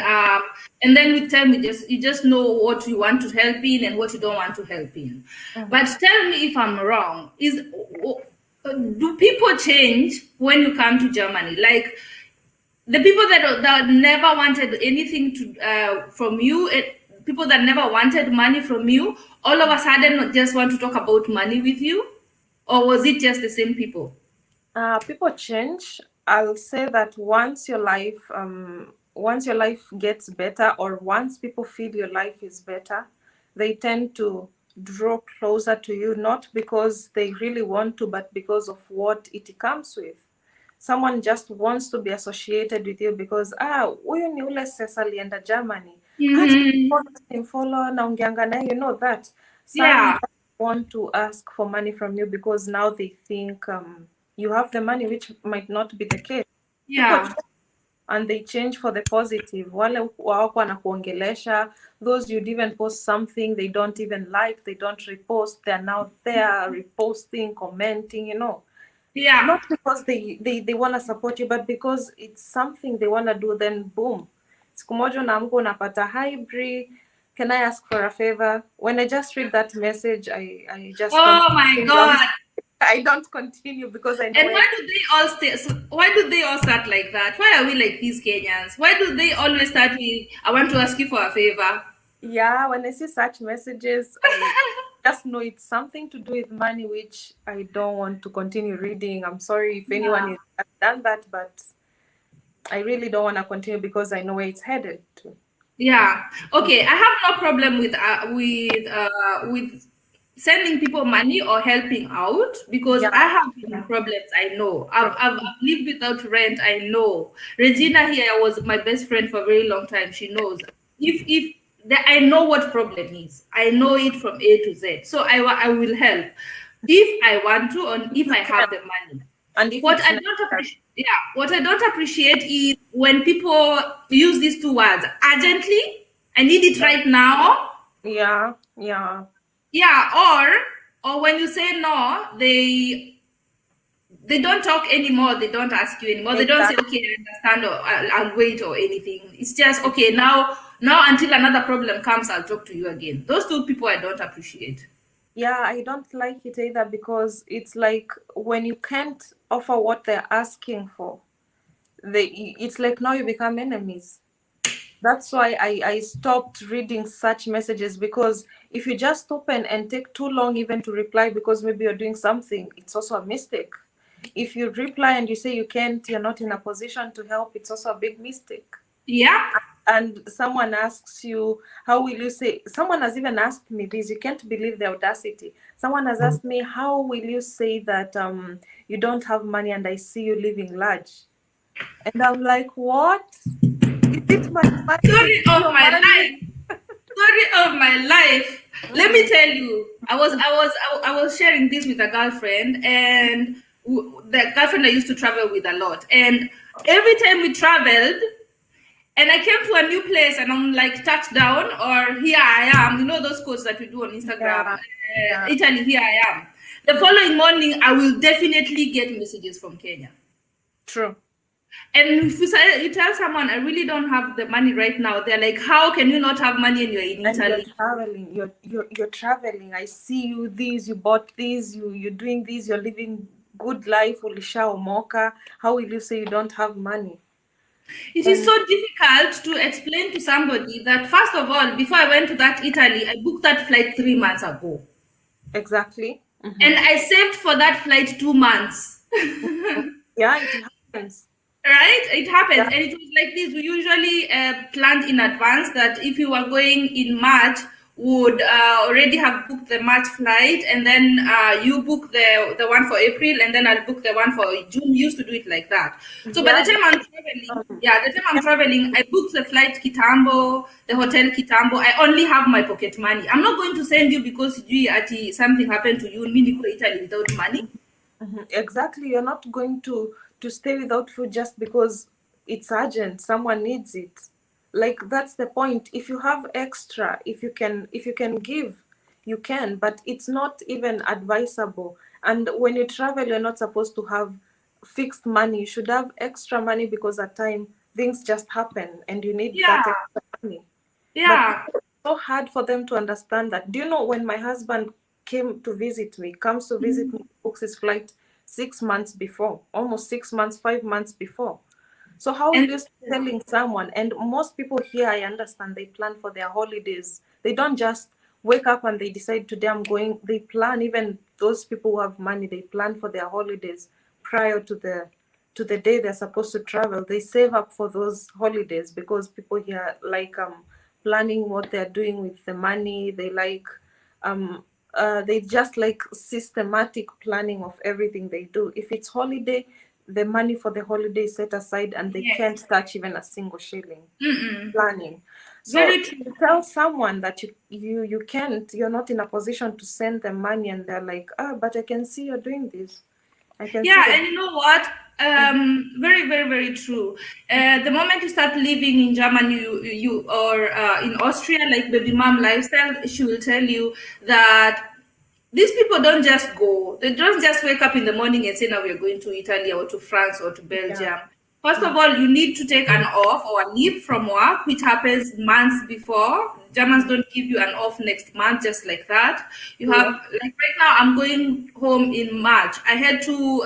then with time, you just know what you want to help in and what you don't want to help in. But tell me if I'm wrong. Do people change when you come to Germany? Like the people that never wanted anything from you, people that never wanted money from you, all of a sudden just want to talk about money with you, or was it just the same people? People change. I'll say that once your life gets better, or once people feel your life is better, they tend to draw closer to you, not because they really want to, but because of what it comes with. Someone just wants to be associated with you because huyu ni ule sasa alienda Germany. Follow naongeanga naye, you know that. Some want to ask for money from you because now they think you have the money, which might not be the case. Yeah. And they change for the positive. Wale wako wanakuongelesha, those you'd even post something they don't even like, they don't repost, they're now there reposting, commenting, you know. Yeah. Not because they want to support you, but because it's something they want to do, then boom. Siku moja unaamka unapata, hi Bri, can I ask for a favor? When I just read that message, I just my God. I don't continue because I know. And why do they all start like that? Why are we like these Kenyans? Why do they always start with, I want to ask you for a favor? Yeah, when I see such messages, I just know it's something to do with money, which I don't want to continue reading. I'm sorry if anyone has done that, but I really don't want to continue because I know where it's headed to. Yeah. Okay. I have no problem with sending people money or helping out because I have problems. I know. I've lived without rent. I know. Regina here was my best friend for a very long time. She knows. I know what problem is. I know it from A to Z. So I will help if I want to, or if I have the money. And what I don't appreciate is when people use these two words, urgently. I need it right now. Yeah. Yeah, or when you say no, they don't talk anymore. They don't ask you anymore. They don't say, okay, I understand, or I'll wait, or anything. It's just, okay, now until another problem comes, I'll talk to you again. Those two people I don't appreciate. Yeah, I don't like it either because it's like when you can't offer what they're asking for, it's like now you become enemies. That's why I stopped reading such messages, because if you just open and take too long even to reply because maybe you're doing something, it's also a mistake. If you reply and you say you can't, you're not in a position to help, it's also a big mistake. Yeah. And someone asks you, how will you say, someone has even asked me this, you can't believe the audacity. Someone has asked me, how will you say that you don't have money and I see you living large? And I'm like, what? Is it my money? Story of my life. Story of my life. Let me tell you, I was sharing this with a girlfriend, and the girlfriend I used to travel with a lot. And every time we traveled, and I came to a new place, and I'm like, touchdown, or here I am. You know those quotes that we do on Instagram. Italy, here I am. The following morning, I will definitely get messages from Kenya. True. And if you tell someone, I really don't have the money right now, they're like, how can you not have money and you're in Italy? You're traveling. You're traveling. I see you this, you bought this, you're doing this, you're living good life, ulisha omoka. How will you say you don't have money? It is so difficult to explain to somebody that, first of all, before I went to that Italy, I booked that flight 3 months ago. Exactly. And I saved for that flight 2 months. Yeah, it happens. Right? It happens. Yeah. And it was like this. We usually planned in advance that if you were going in March, would already have booked the March flight, and then you book the one for April, and then I'll book the one for June. We used to do it like that. So by the Yeah, time I'm traveling, yeah, the time I'm traveling, I book the flight Kitambo, the hotel Kitambo. I only have my pocket money. I'm not going to send you because something happened to you. Me, go Italy without money. exactly. You're not going to stay without food just because it's urgent. Someone needs it. Like that's the point. If you have extra, if you can give, you can, but it's not even advisable. And when you travel, you're not supposed to have fixed money. You should have extra money because at time things just happen and you need Yeah, that extra money. But yeah. it's so hard for them to understand that. Do you know when my husband comes to visit me, books his flight 6 months before, almost 6 months, 5 months before. So how will And you start telling someone? And most people here, I understand, they plan for their holidays. They don't just wake up and they decide today I'm going. They plan. Even those people who have money, they plan for their holidays prior to the day they're supposed to travel. They save up for those holidays because people here like planning what they're doing with the money. Um they just like systematic planning of everything they do. If it's holiday, the money for the holiday is set aside and they yes, can't touch even a single shilling. mm-mm. Planning. So Very true. to tell someone that you can't, you're not in a position to send them money, and they're like, but I can see you're doing this. I can see Yeah, that. and you know what? Very, very, very true. The moment you start living in Germany, you or in Austria, like baby mom lifestyle, she will tell you that these people don't just go. They don't just wake up in the morning and say, now we're going to Italy or to France or to Yeah. Belgium. First of all, you need to take an off or a leave from work, which happens months before. Germans don't give you an off next month just like that. You have, Yeah. like right now, I'm going home in March. I had to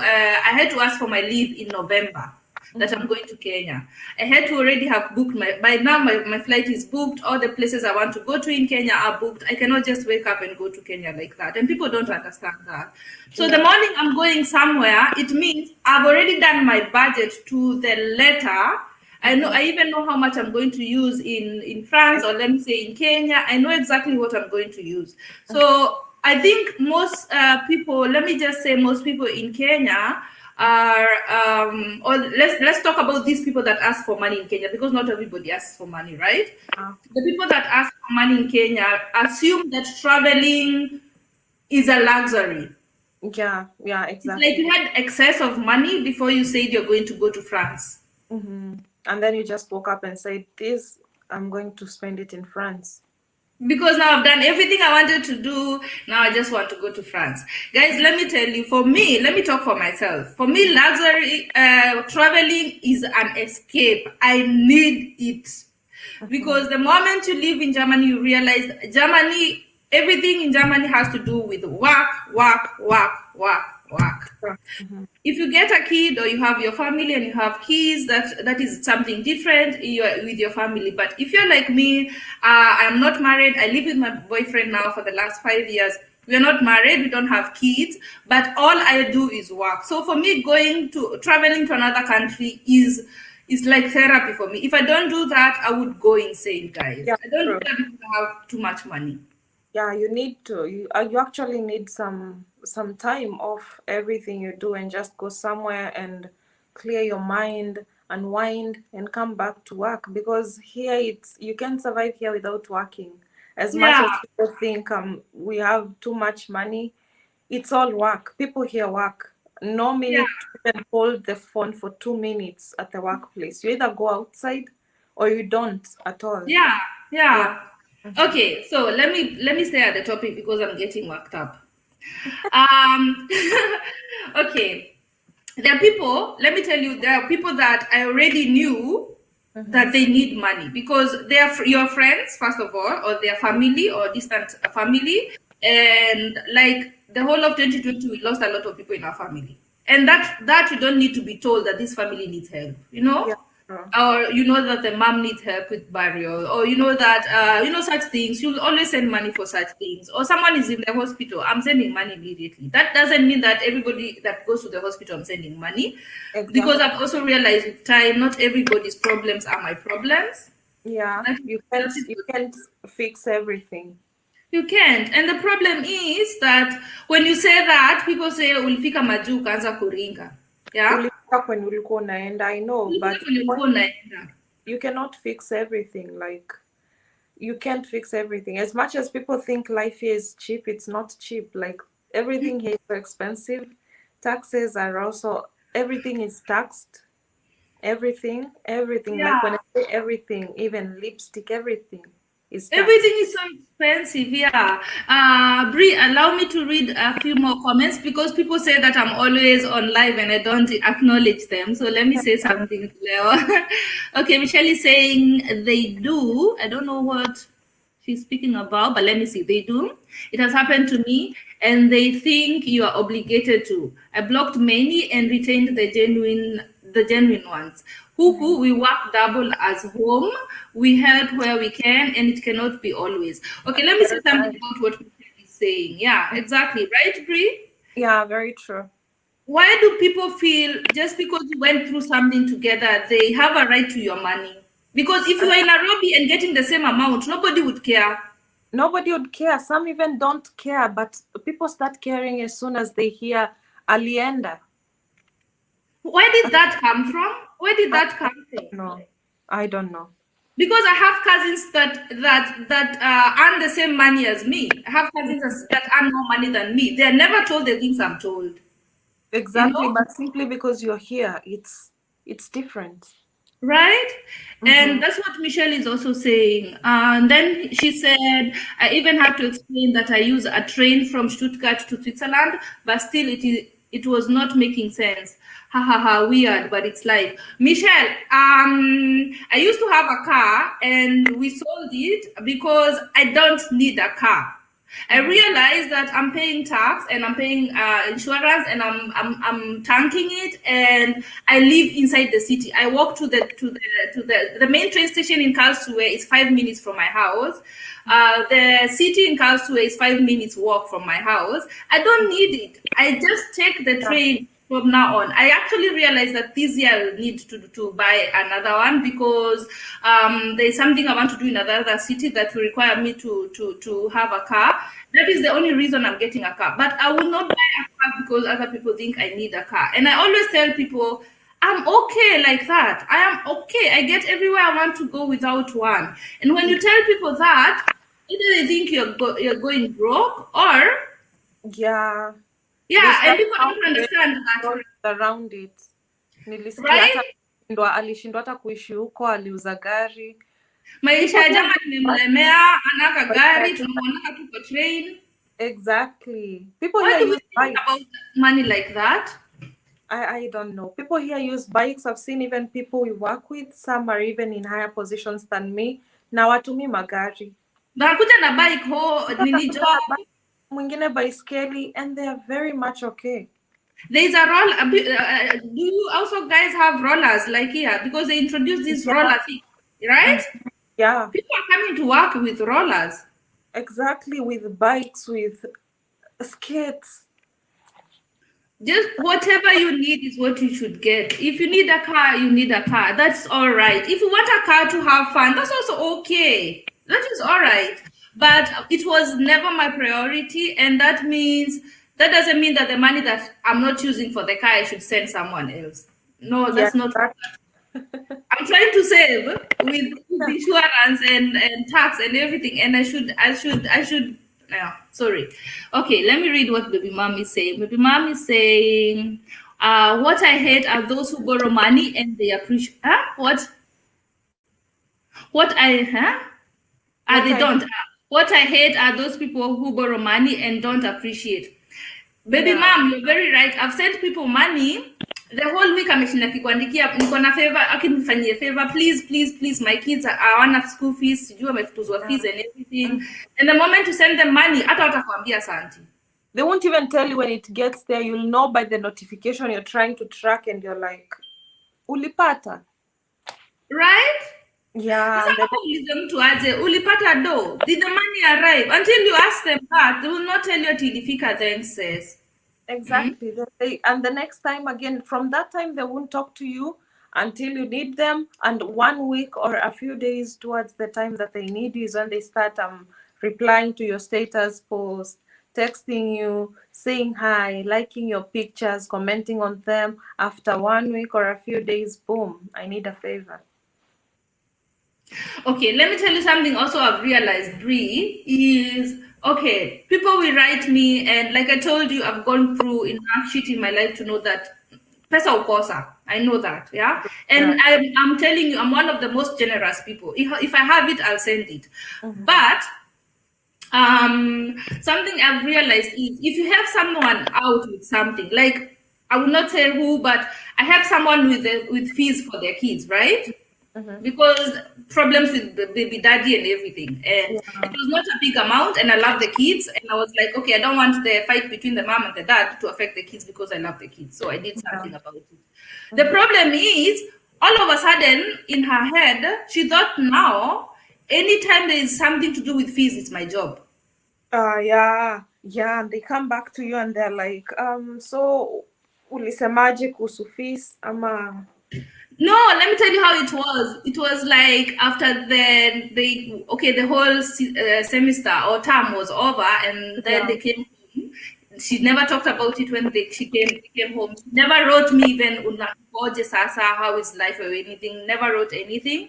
ask for my leave in November that I'm going to Kenya. I had to already have booked by now my flight is booked. All the places I want to go to in Kenya are booked. I cannot just wake up and go to Kenya like that. And people don't understand that. So the Yeah. morning I'm going somewhere, it means I've already done my budget to the letter. I even know how much I'm going to use in France, or let me say in Kenya. I know exactly what I'm going to use. So I think most people, let me just say most people in Kenya are or let's talk about these people that ask for money in Kenya, because not everybody asks for money, right? The people that ask for money in Kenya assume that traveling is a luxury. Yeah. Yeah. It's like Exactly. you had excess of money before you said you're going to go to France. And then you just woke up and said, "This, I'm going to spend it in France." Because now I've done everything I wanted to do. Now I just want to go to France. Guys, let me tell you, for me, let me talk for myself. For me, luxury traveling is an escape. I need it. Because the moment you live in Germany, you realize Germany, everything in Germany has to do with work, work, work, work, work. If you get a kid or you have your family and you have kids, that is something different with your family. But if you're like me, I'm not married. I live with my boyfriend now for the last 5 years. We're not married. We don't have kids. But all I do is work. So for me, traveling to another country is like therapy for me. If I don't do that, I would go insane, guys. Yeah. I don't do True. that because I have too much money. Yeah, you need to. You actually need some time off everything you do and just go somewhere and clear your mind, unwind, and come back to work. Because here it's you can't survive here without working. As much Yeah, as people think we have too much money, it's all work. People here work. No yeah, minute to even hold the phone for 2 minutes at the workplace. You either go outside or you don't at all. yeah, Yeah. yeah. Okay, so let me stay at the topic because I'm getting worked up. Um, okay, there are people. Let me tell you, there are people that I already knew that they need money because they are your friends first of all, or their family or distant family, and like the whole of 2020, we lost a lot of people in our family, and that you don't need to be told that this family needs help. You Yeah. know, or you know that the mom needs help with burial, or you know that such things, you'll always send money for such things. Or someone is in the hospital, I'm sending money immediately. That doesn't mean that everybody that goes to the hospital I'm sending money. Exactly. Because I've also realized with time, not everybody's problems are my problems. Yeah, you can't fix everything. You can't. And the problem is that when you say that, people say ulifika majuu ukaanza kuringa. Yeah? Ulifika kwenye ulikuwa unaenda, I know, but you cannot fix everything. Like, you can't fix everything. As much as people think life here is cheap, it's not cheap. Like, everything here is so expensive. Taxes are also, everything is taxed. Everything. Yeah. Like, when I say everything, even lipstick, everything is taxed. Everything is so expensive. Yeah. Brie, allow me to read a few more comments because people say that I'm always on live and I don't acknowledge them. So let me say something, Leo. Okay, Michelle is saying they do. I don't know what she's speaking about, but let me see. They do. It has happened to me, and they think you are obligated to. I blocked many and retained the genuine ones. Who we work double as home. We help where we can, and it cannot be always. Okay, let me say something about what Michelle is saying. Yeah, exactly. Right, Brie? Yeah, very true. Why do people feel just because you went through something together, they have a right to your money? Because if you are in Nairobi and getting the same amount, nobody would care. Nobody would care. Some even don't care, but people start caring as soon as they hear alienda. Why did that come from? Where did that come from? No, I don't know. Because I have cousins that earn the same money as me. I have cousins that earn more money than me. They're never told the things I'm told. Exactly, you know? But simply because you're here, it's different. Right? And that's what Michelle is also saying. And then she said, I even had to explain that I use a train from Stuttgart to Switzerland, but still it was not making sense. Ha ha ha, weird, but it's life. Michelle, I used to have a car and we sold it because I don't need a car. I realized that I'm paying tax and I'm paying insurance and I'm tanking it, and I live inside the city. I walk to the main train station in Karlsruhe is 5 minutes from my house. The city in Karlsruhe is 5 minutes walk from my house. I don't need it. I just take the train from now on. I actually realized that this year I'll need to buy another one because there's something I want to do in another city that will require me to have a car. That is the only reason I'm getting a car. But I will not buy a car because other people think I need a car. And I always tell people, I'm okay like that. I am okay. I get everywhere I want to go without one. And when you tell people that, either they think you're going broke or... Yeah, and people don't understand that. Around it. Right? Alishindwa hata kuishi huko, aliuza gari. Maisha ya jamaa nimemlemea, anaka gari, tunamuona tu kwa train. Exactly. People Why here do use think about money like that? I don't know. People here use bikes. I've seen even people we work with, some are even in higher positions than me. Na watumi magari. Nakuja na bike ho, nini job. Mwingine baiskeli, and they are very much okay. There's a roll. Do you also guys have rollers like here? Because they introduced this roller thing, right? Yeah. People are coming to work with rollers. Exactly, with bikes, with skates. Just whatever you need is what you should get. If you need a car, you need a car. That's all right. If you want a car to have fun, that's also okay. That is all right. But it was never my priority, and that doesn't mean that the money that I'm not using for the car I should send someone else. No, that's not. I'm trying to save with insurance and tax and everything, and I should. No, sorry. Okay, let me read what Baby Mom is saying. Baby Mom is saying, "What I hate are those who borrow money and they appreciate. What? What I they don't. What I hate are those people who borrow money and don't appreciate." Baby Mom, you're very right. I've sent people money. The whole week ameshinda kikuandikia niko na favor, akinifanyie favor, please, my kids are on school fees, sijui wamefukuzwa fees and everything. And the moment you send them money, hata watakwambia asante. They won't even tell you when it gets there. You'll know by the notification you're trying to track, and you're like, ulipata. right? Yeah, Sasa kama ulize mtu aje ulipata do, did the money arrive? Until you ask them that, they will not tell you till ifika then says. exactly. And the next time again, from that time, they won't talk to you until you need them. And 1 week or a few days towards the time that they need you is when they start replying to your status post, texting you, saying hi, liking your pictures, commenting on them. After 1 week or a few days, boom, I need a favor. Okay, let me tell you something also I've realized, Brie, is okay, people will write me, and like I told you, I've gone through enough shit in my life to know that pesa ukosa. I know that, yeah? And I'm telling you, I'm one of the most generous people. If I have it, I'll send it. Mm-hmm. But something I've realized is if you have someone out with something, like I will not say who, but I have someone with fees for their kids, right? Mm-hmm. Because problems with the baby daddy and everything, and it was not a big amount, and I love the kids, and I was like, okay, I don't want the fight between the mom and the dad to affect the kids because I love the kids, so I did something about it. The problem is, all of a sudden in her head she thought now anytime there is something to do with fees, it's my job. Yeah, and they come back to you and they're like, so ulisemaje kuhusu fees ama. No, let me tell you how it was. It was like after the whole semester or term was over, and then they came home. She never talked about it when she came home. She never wrote me even unakoje sasa, how is life or anything. Never wrote anything.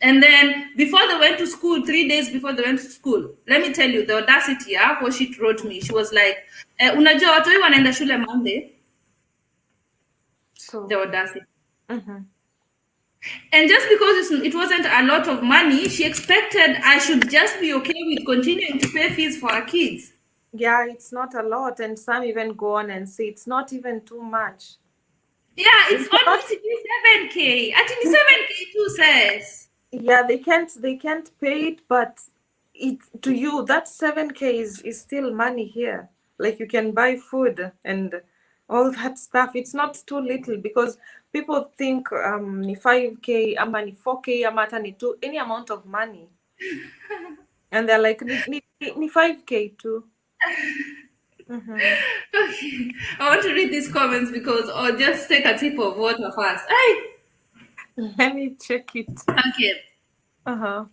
And then before they went to school, 3 days before they went to school, let me tell you the audacity. What she wrote me, she was like, "Unajua watoi wanaenda shule Monday." So the audacity. Mm-hmm. And just because it wasn't a lot of money, she expected I should just be okay with continuing to pay fees for our kids. Yeah, it's not a lot, and some even go on and say it's not even too much. Yeah, it's almost 7K. I think 7K too says. Yeah, they can't pay it, but it to you that 7K is still money here. Like you can buy food and all that stuff. It's not too little because people think ni 5K ama ni 4K ama hata ni 2 any amount of money. And they're like ni 5K too. Mm-hmm. Okay. I want to read these comments because I'll just take a sip of water first. Hey! Let me check it. Okay. Uh-huh.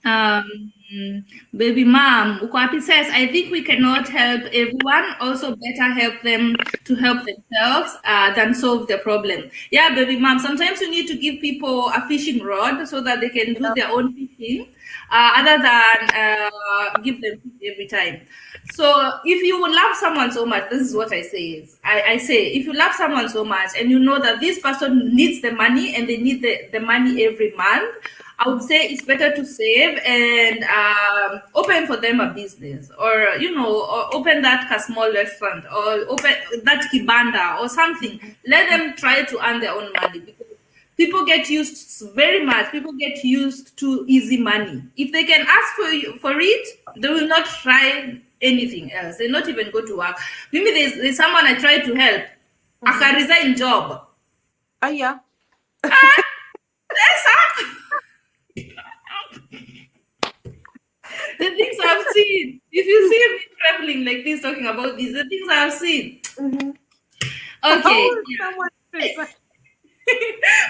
Baby mom, Ukwapi says, I think we cannot help everyone. Also, better help them to help themselves than solve the problem. Yeah, baby mom, sometimes you need to give people a fishing rod so that they can do their own fishing other than give them fish every time. So if you love someone so much, this is what I say. I say, if you love someone so much and you know that this person needs the money and they need the money every month, I would say it's better to save and open for them a business, or or open that small restaurant, or open that kibanda or something. Let them try to earn their own money, because people get used very much. People get used to easy money. If they can ask for it, they will not try anything else. They not even go to work. Maybe there's someone I try to help. I can resign job. Yeah. The things I've seen. If you see me traveling like this, talking about these, the things I've seen. Mm-hmm. Okay.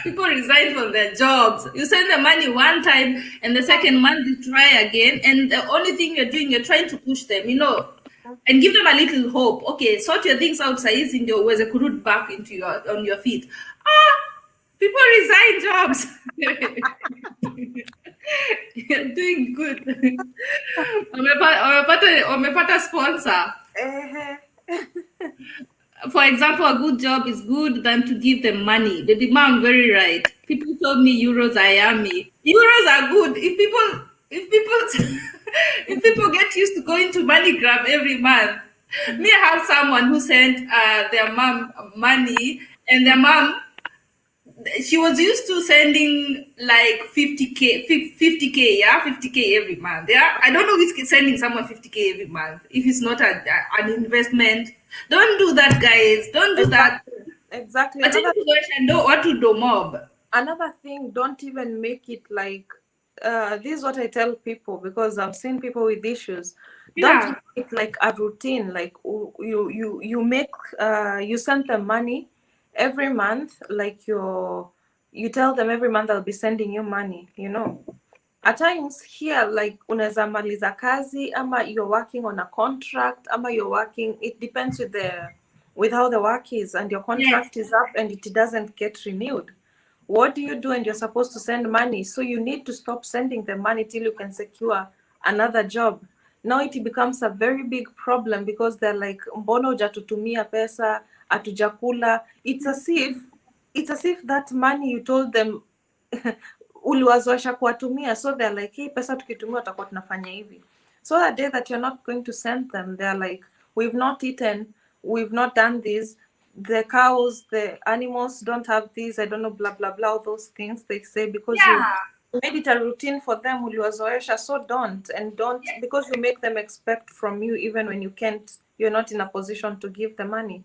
People resign from their jobs. You send the money one time, and the second month you try again, and the only thing you're doing, you're trying to push them, and give them a little hope. Okay, sort your things out, size in your ways, root back on your feet. People resign jobs. You're doing good. Wamepata sponsor. For example, a good job is good than to give them money. Baby mom, very right. People told me euros are yummy. Euros are good. If people get used to going to money grab every month. Me, I have someone who sent their mom money, and their mom, she was used to sending like 50K, 50K, yeah, 50K every month. Yeah, I don't know who's sending someone 50K every month if it's not an investment. Don't do that, guys. Don't do that. Exactly. I think what to do mob. Another thing, don't even make it like this is what I tell people, because I've seen people with issues. Don't make it like a routine, like you make you send them money every month, like you tell them every month I'll be sending you money, you know. At times here, like unaweza maliza kazi, ama you're working on a contract, ama you're working, it depends with how the work is, and your contract is up and it doesn't get renewed. What do you do? And you're supposed to send money, so you need to stop sending the money till you can secure another job. Now it becomes a very big problem, because they're like, mbona hujatutumia pesa, atujakula. It's as if that money you told them uliwazoesha kuwatumia, so they're like, hey, pesa tukitumia tutakuwa tunafanya hivi. So that day that you're not going to send them, they're like, we've not eaten, we've not done this, the cows, the animals don't have this, I don't know, blah blah blah, all those things they say, because you made it a routine for them, uliwazoesha. So don't because you make them expect from you even when you're not in a position to give the money.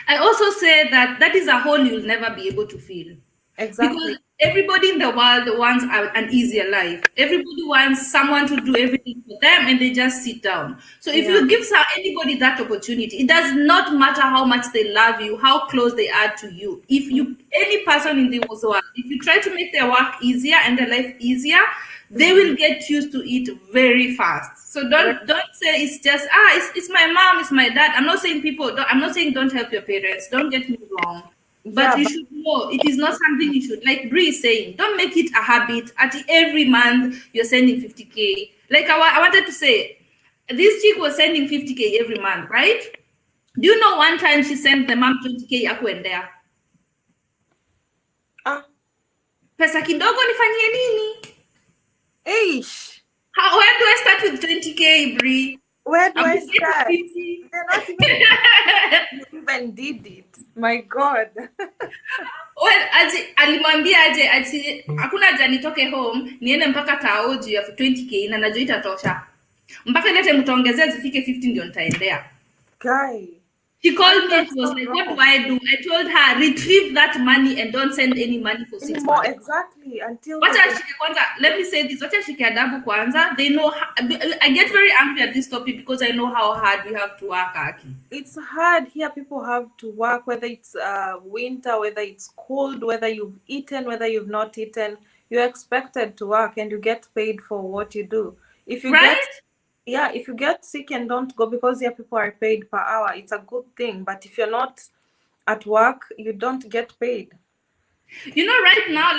I also say that is a hole you'll never be able to fill. Exactly. Because everybody in the world wants an easier life. Everybody wants someone to do everything for them, and they just sit down. So if you give anybody that opportunity, it does not matter how much they love you, how close they are to you. If any person in the world, if you try to make their work easier and their life easier, they will get used to it very fast. So don't say it's just it's my mom, it's my dad. I'm not saying don't help your parents. Don't get me wrong. But you should know it is not something you should, like Bree is saying, don't make it a habit. At every month you're sending 50K. Like I wanted to say, this chick was sending 50K every month, right? Do you know one time she sent the mom 20K akuendea? Pesa kidogo nifanyie nini? Eish. Where do I start with 20K, Bree? Where do I start? They're not even did it. My God. Well, alimwambia aje hakuna haja nitoke home niende mpaka tao juu ya 20K na najua itatosha. Mpaka lete mtaongezea zifike 50 ndio nitaendea. Guy. She called me and was like, what do? I told her, retrieve that money and don't send any money for 6 months. Exactly. Until let me say this. They know. I get very angry at this topic because I know how hard we have to work, Aki. It's hard here. People have to work, whether it's winter, whether it's cold, whether you've eaten, whether you've not eaten. You're expected to work and you get paid for what you do. If you if you get sick and don't go, because here people are paid per hour, it's a good thing. But if you're not at work, you don't get paid. You know, right now,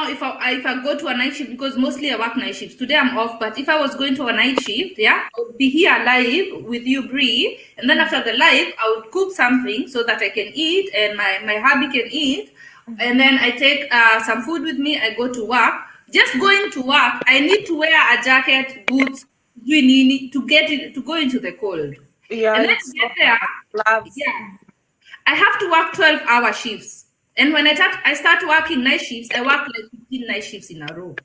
if I go to a night shift, because mostly I work night shifts. Today I'm off, but if I was going to a night shift, I would be here live with you, Bree, and then after the live, I would cook something so that I can eat and my hubby can eat, and then I take some food with me. I go to work. Just going to work, I need to wear a jacket, boots, to go into the cold. Yeah, and then to get there, I have to work 12-hour shifts. And when I start working night shifts, I work like 15 night shifts in a row.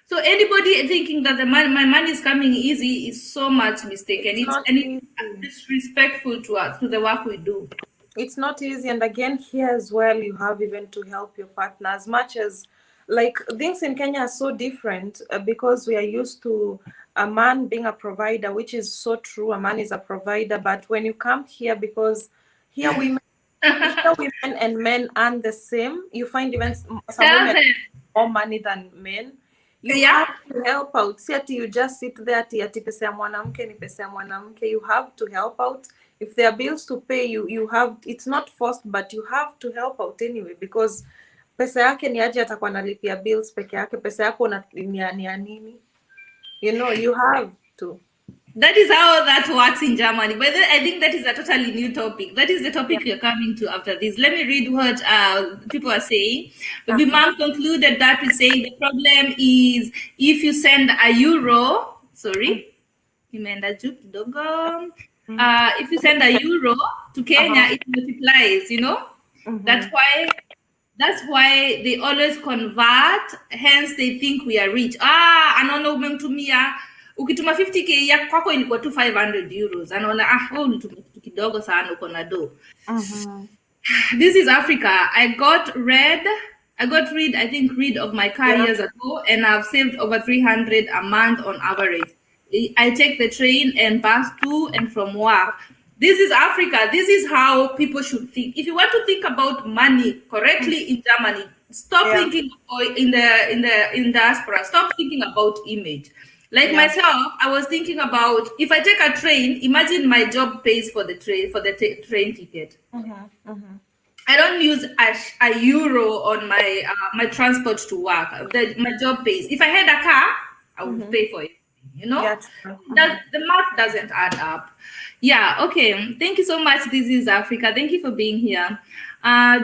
So anybody thinking that my money is coming easy is so much mistaken. It's disrespectful to us, to the work we do. It's not easy. And again, here as well, you have even to help your partner. As much as, like, things in Kenya are so different because we are used to a man being a provider, which is so true. A man is a provider. But when you come here, because here women and men earn the same, you find even some women more money than men. You have to help out. See, you just sit there, ati pesa ya mwanamke ni pesa ya mwanamke. You have to help out. If there are bills to pay, you have, it's not forced, but you have to help out anyway, because pesa yake ni aje atakuwa analipia bills peke yake, pesa yako ni ya nini? You know, you have to. That is how that works in Germany. But I think that is a totally new topic. That is the topic we're coming to after this. Let me read what people are saying. The Bimam concluded that with saying the problem is if you send a euro, if you send a euro to Kenya, it multiplies, you know? That's why they always convert, hence they think we are rich. Anaona umemtumia ukituma 50K ya kwako ilikuwa tu 500 euros. Anaona ulitumia kitu kidogo sana uko na do. This is Africa. I got red I got rid of my car Yeah. years ago, and I've saved over 300 a month on average. I take the train and bus to and from work. This is Africa. This is how people should think. If you want to think about money correctly in Germany, stop Yeah. thinking in diaspora. Stop thinking about image. Like Yeah. myself, I was thinking about if I take a train. Imagine my job pays for the train ticket. Mm-hmm. Mm-hmm. I don't use a euro on my transport to work. My job pays. If I had a car, I would Mm-hmm. pay for it. You know, Yeah, true. that the math doesn't add up. Yeah. Okay. Thank you so much. This is Africa. Thank you for being here.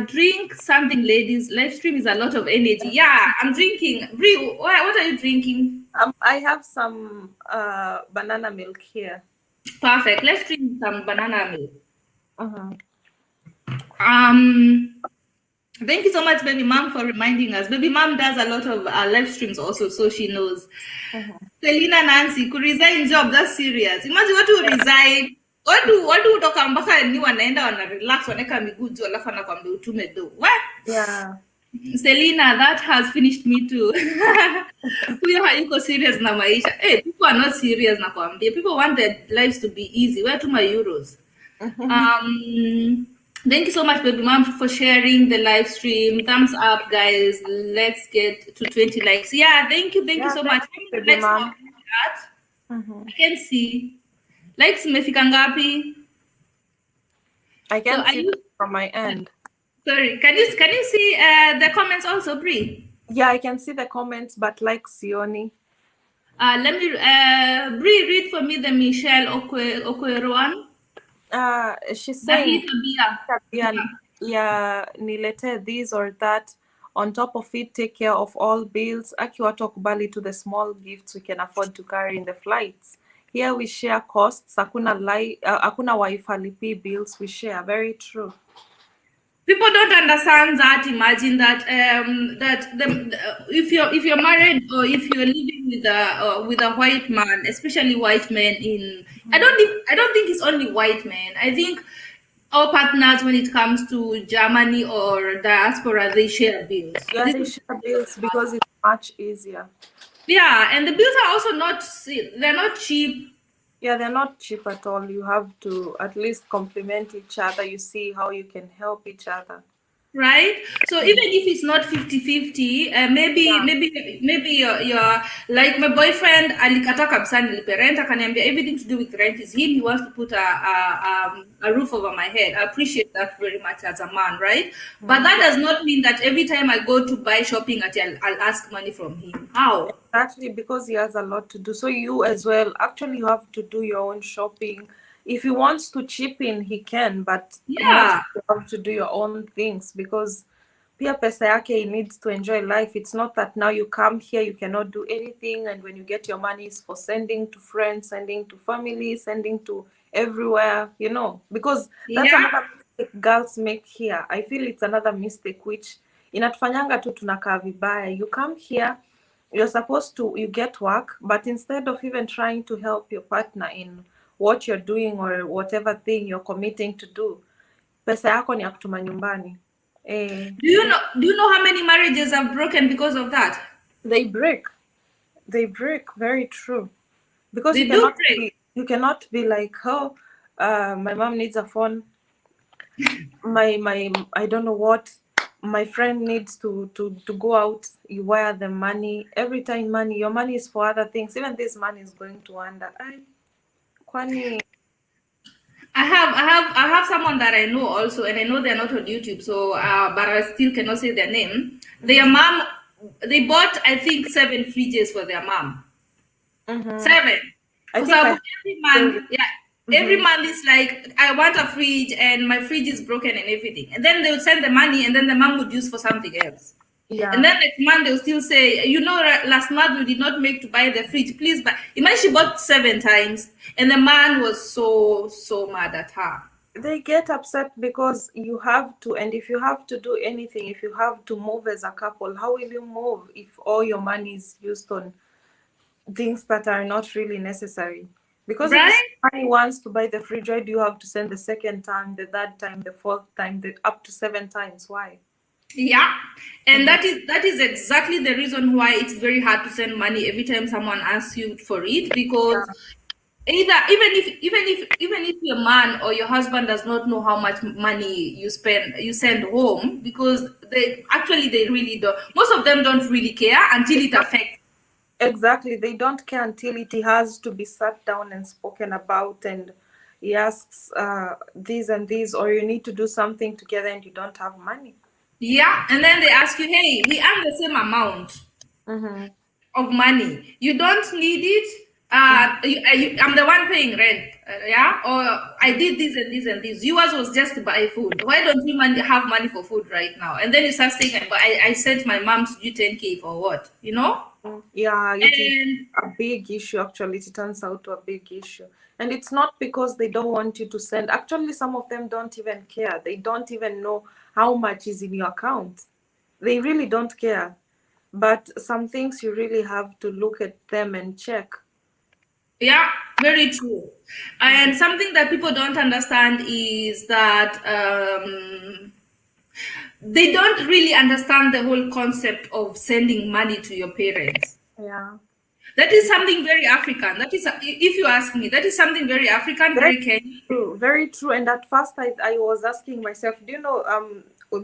Drink something, ladies. Live stream is a lot of energy. Yeah, I'm drinking. Brie, what are you drinking? I have some banana milk here. Perfect. Let's drink some banana milk. Mm-hmm. Um. Thank you so much, Baby Mom, for reminding us. Baby Mom does a lot of live streams also, so she knows. Mm-hmm. Selina Nancy, could resign job, that's serious. Imagine what to resign. Watu utoka mpaka ni wanaenda wana relax waneka miguu juu alafu anakwambia utume do. What? Yeah. Selina, that has finished me too. Huyo hayuko serious na maisha. Hey, people are not serious na kuambia. People want their lives to be easy. Where to my euros? Thank you so much, Baby Mom, for sharing the live stream. Thumbs up, guys. Let's get to 20 likes. Yeah, thank you so much. Baby Likes Mom. I can see. Likes mefika ngapi? I can So see that from my end. Sorry, can you see the comments also, Brie? Yeah, I can see the comments, but like Sioni. Let me Brie, read for me the Michelle Okweroan. She's saying, Yeah. yeah, nilete this or that. On top of it, take care of all bills. Akiwa tukubali to the small gifts we can afford to carry in the flights. Here we share costs. Hakuna wife halipi bills. We share. Very true. People don't understand that. Imagine that if you're married or if you're living with a white man, especially white men in I don't think it's only white men. I think all partners when it comes to Germany or diaspora, they share bills. Yeah, they share bills because it's much easier. Yeah, and the bills are also they're not cheap. Yeah, they're not cheap at all. You have to at least complement each other. You see how you can help each other. Right, so even if it's not 50-50, maybe you're like my boyfriend alikata kabisa nilipe rent, akaniambia everything to do with rent is him. He wants to put a roof over my head. I appreciate that very much as a man, right? But that does not mean that every time I go to buy shopping I'll ask money from him. How? Actually, because he has a lot to do, so you as well actually you have to do your own shopping. If he wants to chip in, he can, but Yeah, you have to do your own things because pia pesa yake, he needs to enjoy life. It's not that now you come here, you cannot do anything, and when you get your money, it's for sending to friends, sending to family, sending to everywhere, because that's another mistake girls make here. I feel it's another mistake which inatufanyanga tu tunakaa vibaya. You come here, you're supposed to, you get work, but instead of even trying to help your partner in what you're doing or whatever thing you're committing to do, pesa yako ni ya kutuma nyumbani. Do you know how many marriages have broken because of that? They break. Very true. Because They you cannot be like, oh, my mom needs a phone. My I don't know what. My friend needs to go out. You wire them money every time. Your money is for other things. Even this money is going to wander. Kwani. I have someone that I know also, and I know they're not on YouTube, so but I still cannot say their name. Their mom, they bought I think 7 fridges for their mom. 7. Every month, every month it's like I want a fridge and my fridge is broken and everything, and then they would send the money, and then the mom would use for something else. Yeah. And then next month they'll still say, last month we did not make to buy the fridge. Please buy. Imagine she bought 7 times, and the man was so mad at her. They get upset because you have to, and if you have to do anything, if you have to move as a couple, how will you move if all your money is used on things that are not really necessary? Because if somebody wants to buy the fridge, why do you have to send the second time, the third time, the fourth time, up to 7 times? Why? Yeah. And that is exactly the reason why it's very hard to send money every time someone asks you for it, because Yeah, either even if your man or your husband does not know how much money you send home, because they really don't, most of them don't really care until it affects. exactly. They don't care until it has to be sat down and spoken about, and he asks this and this, or you need to do something together and you don't have money. Yeah, and then they ask you, hey, we earn the same amount Mm-hmm. of money. You don't need it. I'm the one paying rent, yeah, or I did this and this and this. Yours was just to buy food. Why don't you have money for food right now? And then you start saying, but I sent my mom to do 10K for what, you know? Yeah, it is And a big issue actually. It turns out to a big issue. And it's not because they don't want you to send. Actually, some of them don't even care. They don't even know how much is in your account. They really don't care. But some things you really have to look at them and check. yeah, very true. And something that people don't understand is that they don't really understand the whole concept of sending money to your parents. Yeah. That is something very African. That is, if you ask me, that is something very African, Very very Kenyan. true. Very true. And at first I was asking myself, do you know,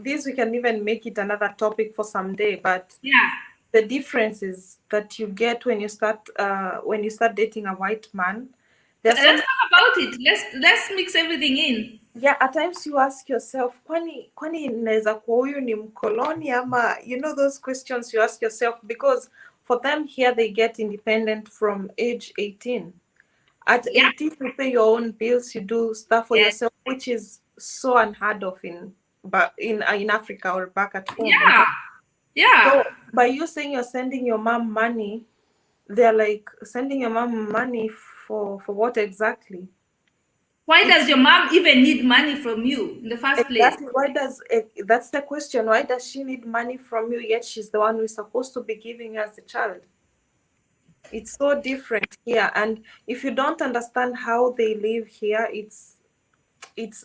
this we can even make it another topic for some day, but Yeah. the differences that you get when you start dating a white man, there's Let's some. talk about it. Let's mix everything in. Yeah, at times you ask yourself, kwani inaweza kuwa huyu ni mkoloni ama, you know, those questions you ask yourself, because for them here they get independent from age 18. At Yeah. 18 you pay your own bills, you do stuff for Yes. yourself, which is so unheard of in Africa or back at home. Yeah. Yeah. So by you saying you're sending your mom money, they're like, sending your mom money for what exactly? Why It's does your mom even need money from you in the first place? exactly, that's the question. Why does she need money from you, yet she's the one who's supposed to be giving us the child? It's so different here. And if you don't understand how they live here,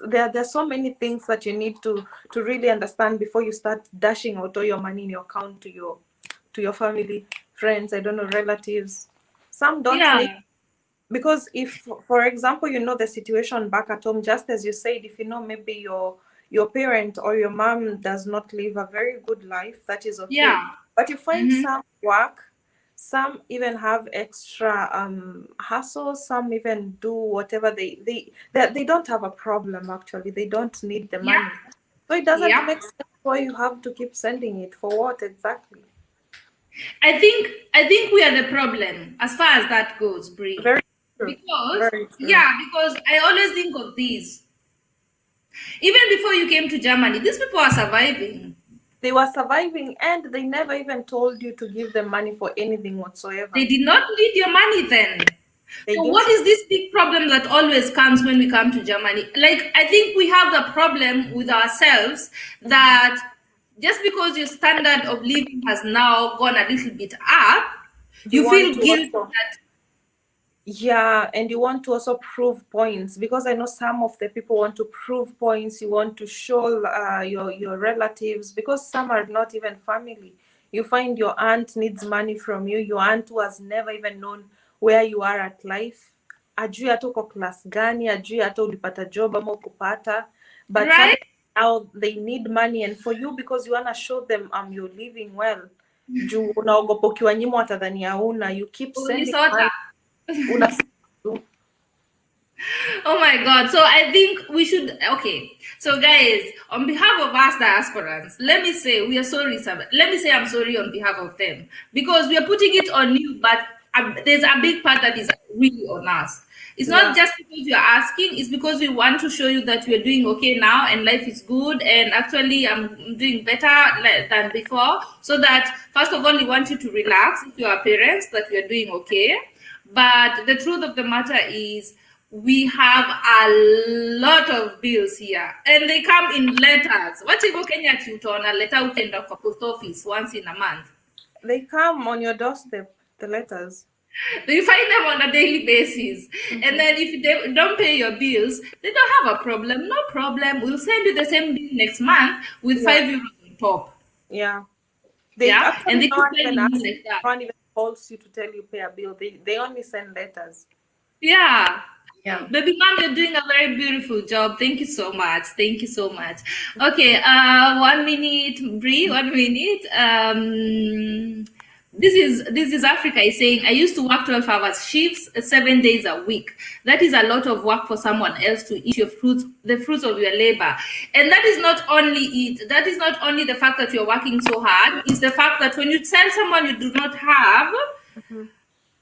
there's so many things that you need to really understand before you start dashing out all your money in your account to your family, friends, I don't know, relatives. Some don't need, Yeah. because if, for example, you know the situation back at home, just as you said, if you know maybe your parent or your mom does not live a very good life, that is okay. Yeah. But you find Mm-hmm. some work, some even have extra hustle, some even do whatever they don't have a problem actually. They don't need the Yeah. money. So it doesn't Yeah. make sense why you have to keep sending it. For what exactly? I think we are the problem as far as that goes, Brie. Very true. Because Very true. yeah, because I always think of these. Even before you came to Germany, these people are surviving. They were surviving and they never even told you to give them money for anything whatsoever. They did not need your money then. They So didn't. what is this big problem that always comes when we come to Germany? Like, I think we have the problem with ourselves that just because your standard of living has now gone a little bit up, You you want feel to guilty also, that yeah, and you want to also prove points, because I know some of the people want to prove points. You want to show your relatives, because some are not even family. You find your aunt needs money from you. Your aunt who has never even known where you are at life, ajui hata uko class gani, ajui hata ulipata job ama ukupata, but right? suddenly now they need money, and for you, because you want to show them you're living well, juu unaogopa ukiwanyima watadhani hauna, you keep sending Ulisota. money. Una Oh my God. So I think we should, okay. So guys, on behalf of us diasporans, let me say we are sorry. Let me say I'm sorry on behalf of them, because we are putting it on you, but there's a big part that is really on us. It's Yeah. not just because you're asking, it's because we want to show you that we're doing okay now and life is good. And actually, I'm doing better than before. So that, first of all, we want you to relax if you are parents, that we are doing okay. But the truth of the matter is, we have a lot of bills here, and they come in letters. What hivyo Kenya utaona letter ukienda kwa post office once in a month. They come on your doorstep, the letters. You find them on a daily basis. And then if they don't pay your bills, they don't have a problem. No problem. We'll send you the same bill next month with Yeah. €5 on top. Yeah. Yeah, and Actually they no keep one even telling you asks, like that. no one even calls you to tell you pay a bill. They only send letters. Yeah. Yeah. Baby mom, you're doing a very beautiful job. Thank you so much. Thank you so much. Okay, 1 minute, Bree, 1 minute. This is Africa is saying I used to work 12 hours shifts, 7 days a week. That is a lot of work for someone else to eat the fruits of your labor. And that is not only it. That is not only the fact that you're working so hard. It's the fact that when you tell someone you do not have, Mhm.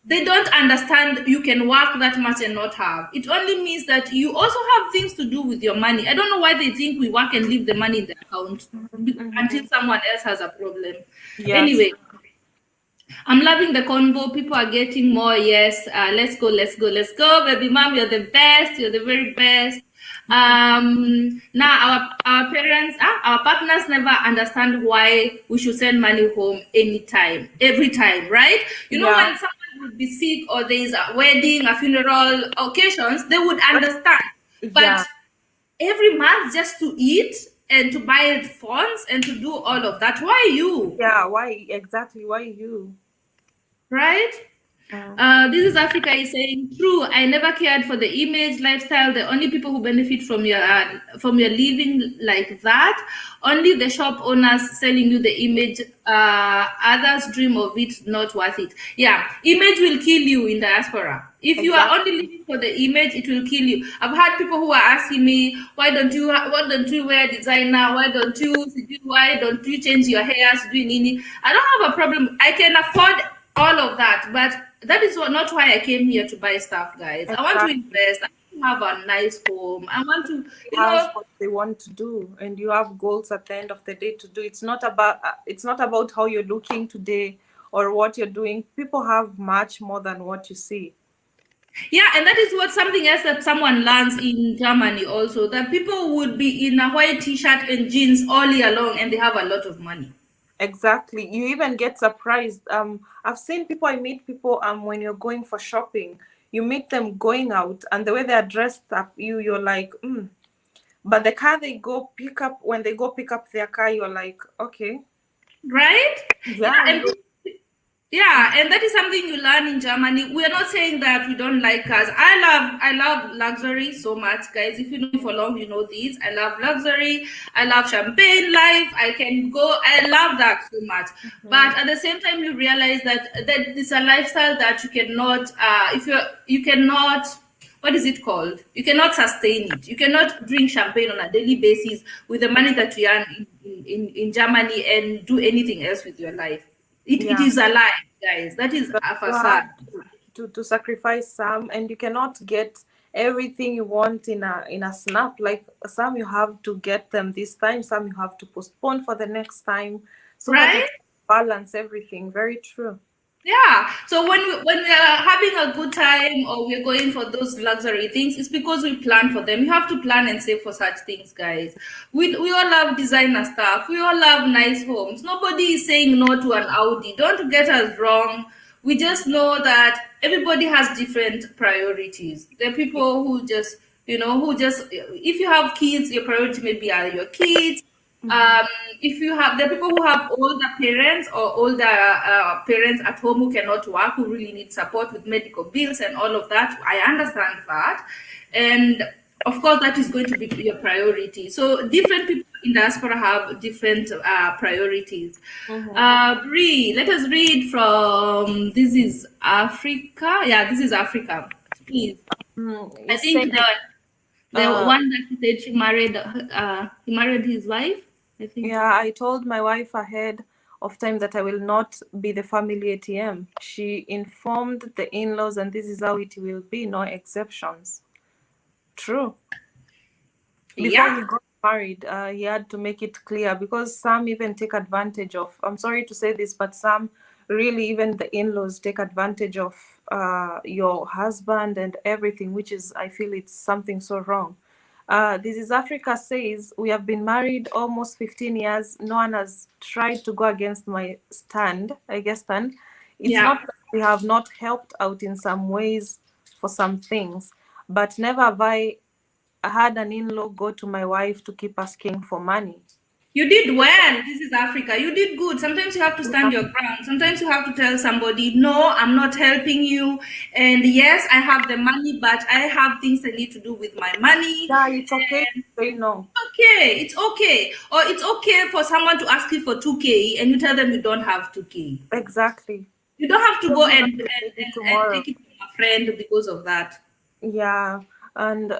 they don't understand you can work that much and not have. It only means that you also have things to do with your money. I don't know why they think we work and leave the money in the account until Mhm. someone else has a problem. Yes. Anyway, I'm loving the convo. People are getting more. Yes, let's go, let's go, let's go, baby mom. You're the best. You're the very best. Now our parents, our partners never understand why we should send money home anytime, every time, right? You know, Yeah. when someone would be sick or there is a wedding, a funeral occasions, they would understand. But Yeah. every month just to eat and to buy phones and to do all of that, why you? Yeah. Why exactly? Why you? Right? Mm. This is Africa is saying, true. I never cared for the image lifestyle. The only people who benefit from your living like that, only the shop owners selling you the image. Others dream of it, not worth it. Yeah, image will kill you in diaspora. If you are only Exactly. living for the image, it will kill you. I've had people who are asking me, why don't you wear designer? Why don't you change your hair? I don't have a problem. I can afford all of that, but that is not why I came here to buy stuff, guys. I want to Exactly. invest. I want to have a nice home. I want to, Has what they want to do, and you have goals at the end of the day to do. It's not about how you're looking today or what you're doing. People have much more than what you see. yeah, and that is what something else that someone learns in Germany also, that people would be in a white t-shirt and jeans all year long and they have a lot of money. Exactly. You even get surprised. I've seen people, I meet people when you're going for shopping, you meet them going out and the way they're dressed up, you're like, but the car they go pick up, when they go pick up their car, you're like, okay. Right? Yeah, Yeah, and yeah, and that is something you learn in Germany. We are not saying that we don't like cars. I love luxury so much, guys. If you know me for long, you know this. I love luxury. I love champagne life. I love that so much. But at the same time, you realize that it's a lifestyle that you cannot if you cannot, what is it called? You cannot sustain it. You cannot drink champagne on a daily basis with the money that we earn in Germany and do anything else with your life. It yeah. is a lie, guys. That is But a you have facade. to sacrifice some, and you cannot get everything you want in a snap. Like some you have to get them this time, some you have to postpone for the next time, so that you Right? can balance everything. Very true. Yeah. So when we are having a good time or we're going for those luxury things, it's because we plan for them. You have to plan and save for such things, guys. We all love designer stuff. We all love nice homes. Nobody is saying no to an Audi. Don't get us wrong. We just know that everybody has different priorities. There are people who just, if you have kids, your priority maybe are your kids. Mhm. um, if you have, there are people who have older parents or older parents at home who cannot work, who really need support with medical bills and all of that. I understand that, and of course that is going to be your priority. So different people in diaspora have different priorities. Mhm. Bree, let us read from, this is Africa. Yeah, this is Africa, please. I You think say, the uh, one that he said he married his wife, I think. yeah, I told my wife ahead of time that I will not be the family ATM. She informed the in-laws, and this is how it will be, no exceptions. True. Before he Yeah. got married, he had to make it clear, because some even take advantage of, I'm sorry to say this, but some really, even the in-laws, take advantage of your husband and everything, which is, I feel it's something so wrong. This is Africa says, we have been married almost 15 years. No one has tried to go against my stand, I guess, stand. It's Yeah. not that we have not helped out in some ways for some things, but never have I had an in-law go to my wife to keep asking for money. You did well. This is Africa. You did good. Sometimes you have to stand your ground. Sometimes you have to tell somebody, no, I'm not helping you. And yes, I have the money, but I have things I need to do with my money. Yeah, it's okay to say no. Okay, it's okay. Or it's okay for someone to ask you for 2K and you tell them you don't have 2K. Exactly. You don't have to go and tomorrow. take it from a friend because of that. Yeah. And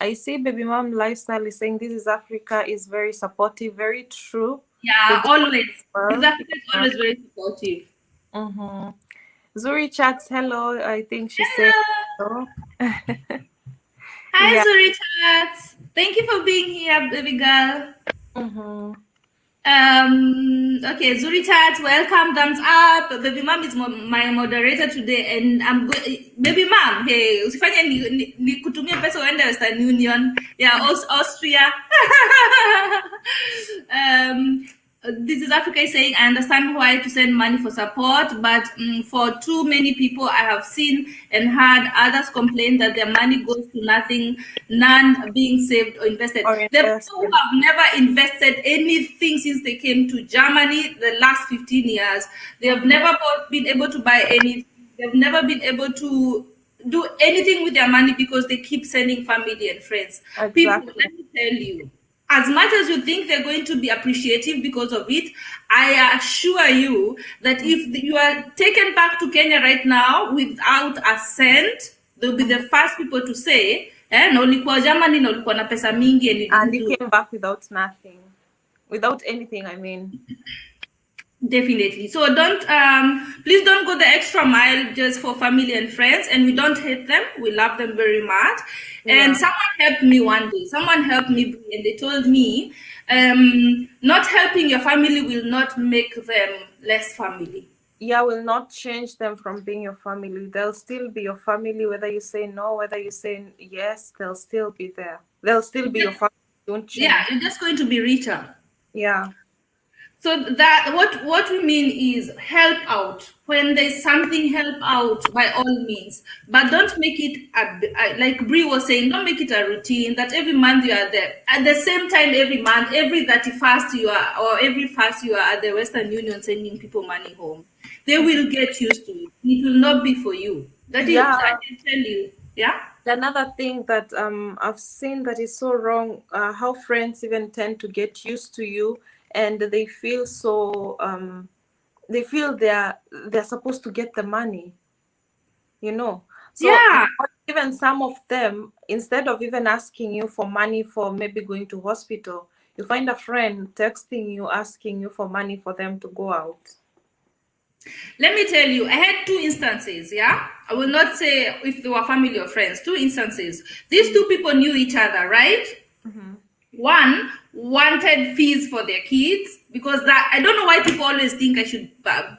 I see Baby Mom Lifestyle is saying this is Africa is very supportive, very true. Yeah, always. Well, This Africa is always very supportive. Mm-hmm. Zuri chats hello. I think she said hello. Hi, Yeah. Zuri Chats. Thank you for being here, baby girl. Mm-hmm. Okay, Zuri Chats, welcome, thumbs up. Baby Mom is my moderator today, and I'm Baby Mom, hey, usifanye ni kutumia pesa uende Western Union, yeah, Austria. This is Africa is saying, I understand why to send money for support, but for too many people I have seen and heard others complain that their money goes to nothing, none being saved or invested. The people who have never invested anything since they came to Germany the last 15 years, they have never been able to buy anything. They've never been able to do anything with their money because they keep sending family and friends. Exactly. People, let me tell you, as much as you think they're going to be appreciative because of it, I assure you that if you are taken back to Kenya right now without a cent, they'll be the first people to say, no ulikuwa Germany na ulikuwa na pesa mingi and you came back without nothing, without anything, I mean. Definitely. So please don't go the extra mile just for family and friends, and we don't hate them. We love them very much. Yeah. And someone helped me one day. Someone helped me and they told me, not helping your family will not make them less family. Yeah, will not change them from being your family. They'll still be your family, whether you say no, whether you say yes, they'll still be there. They'll still be your family. Don't change. Yeah, you're just going to be richer. Yeah. So that what we mean is help out. When there's something, help out by all means. But don't make it like Brie was saying, don't make it a routine that every month you are there. At the same time, every month, every 31st you are, or every first you are at the Western Union sending people money home. They will get used to it. It will not be for you. That is, I can tell you. Yeah. Another thing that I've seen that is so wrong, how friends even tend to get used to you, and they feel so they feel they're supposed to get the money, you know. So yeah, even some of them, instead of even asking you for money for maybe going to hospital, you find a friend texting you asking you for money for them to go out. Let me tell you, I had 2 instances, yeah? I will not say if they were family or friends. 2 instances. These 2 people knew each other, right? Mm-hmm. One wanted fees for their kids, because that I don't know why people always think I should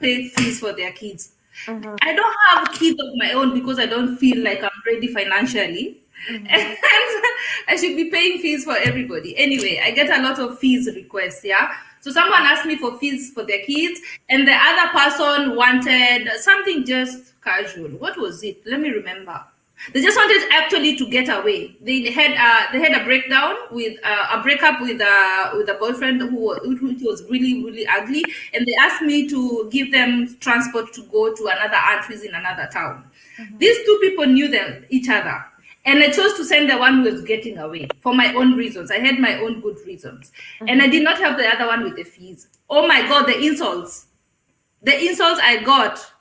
pay fees for their kids. Mm-hmm. I don't have kids of my own because I don't feel like I'm ready financially. Mm-hmm. And I should be paying fees for everybody. Anyway, I get a lot of fees requests, yeah? So someone asked me for fees for their kids, and the other person wanted something just casual. What was it? Let me remember. They just wanted actually to get away. They had a breakdown with a breakup with a boyfriend who was really, really ugly, and they asked me to give them transport to go to another aunt who's in another town. Mm-hmm. These 2 people knew each other, and I chose to send the one who was getting away for my own reasons. I had my own good reasons, mm-hmm. and I did not help the other one with the fees. Oh my God, the insults I got.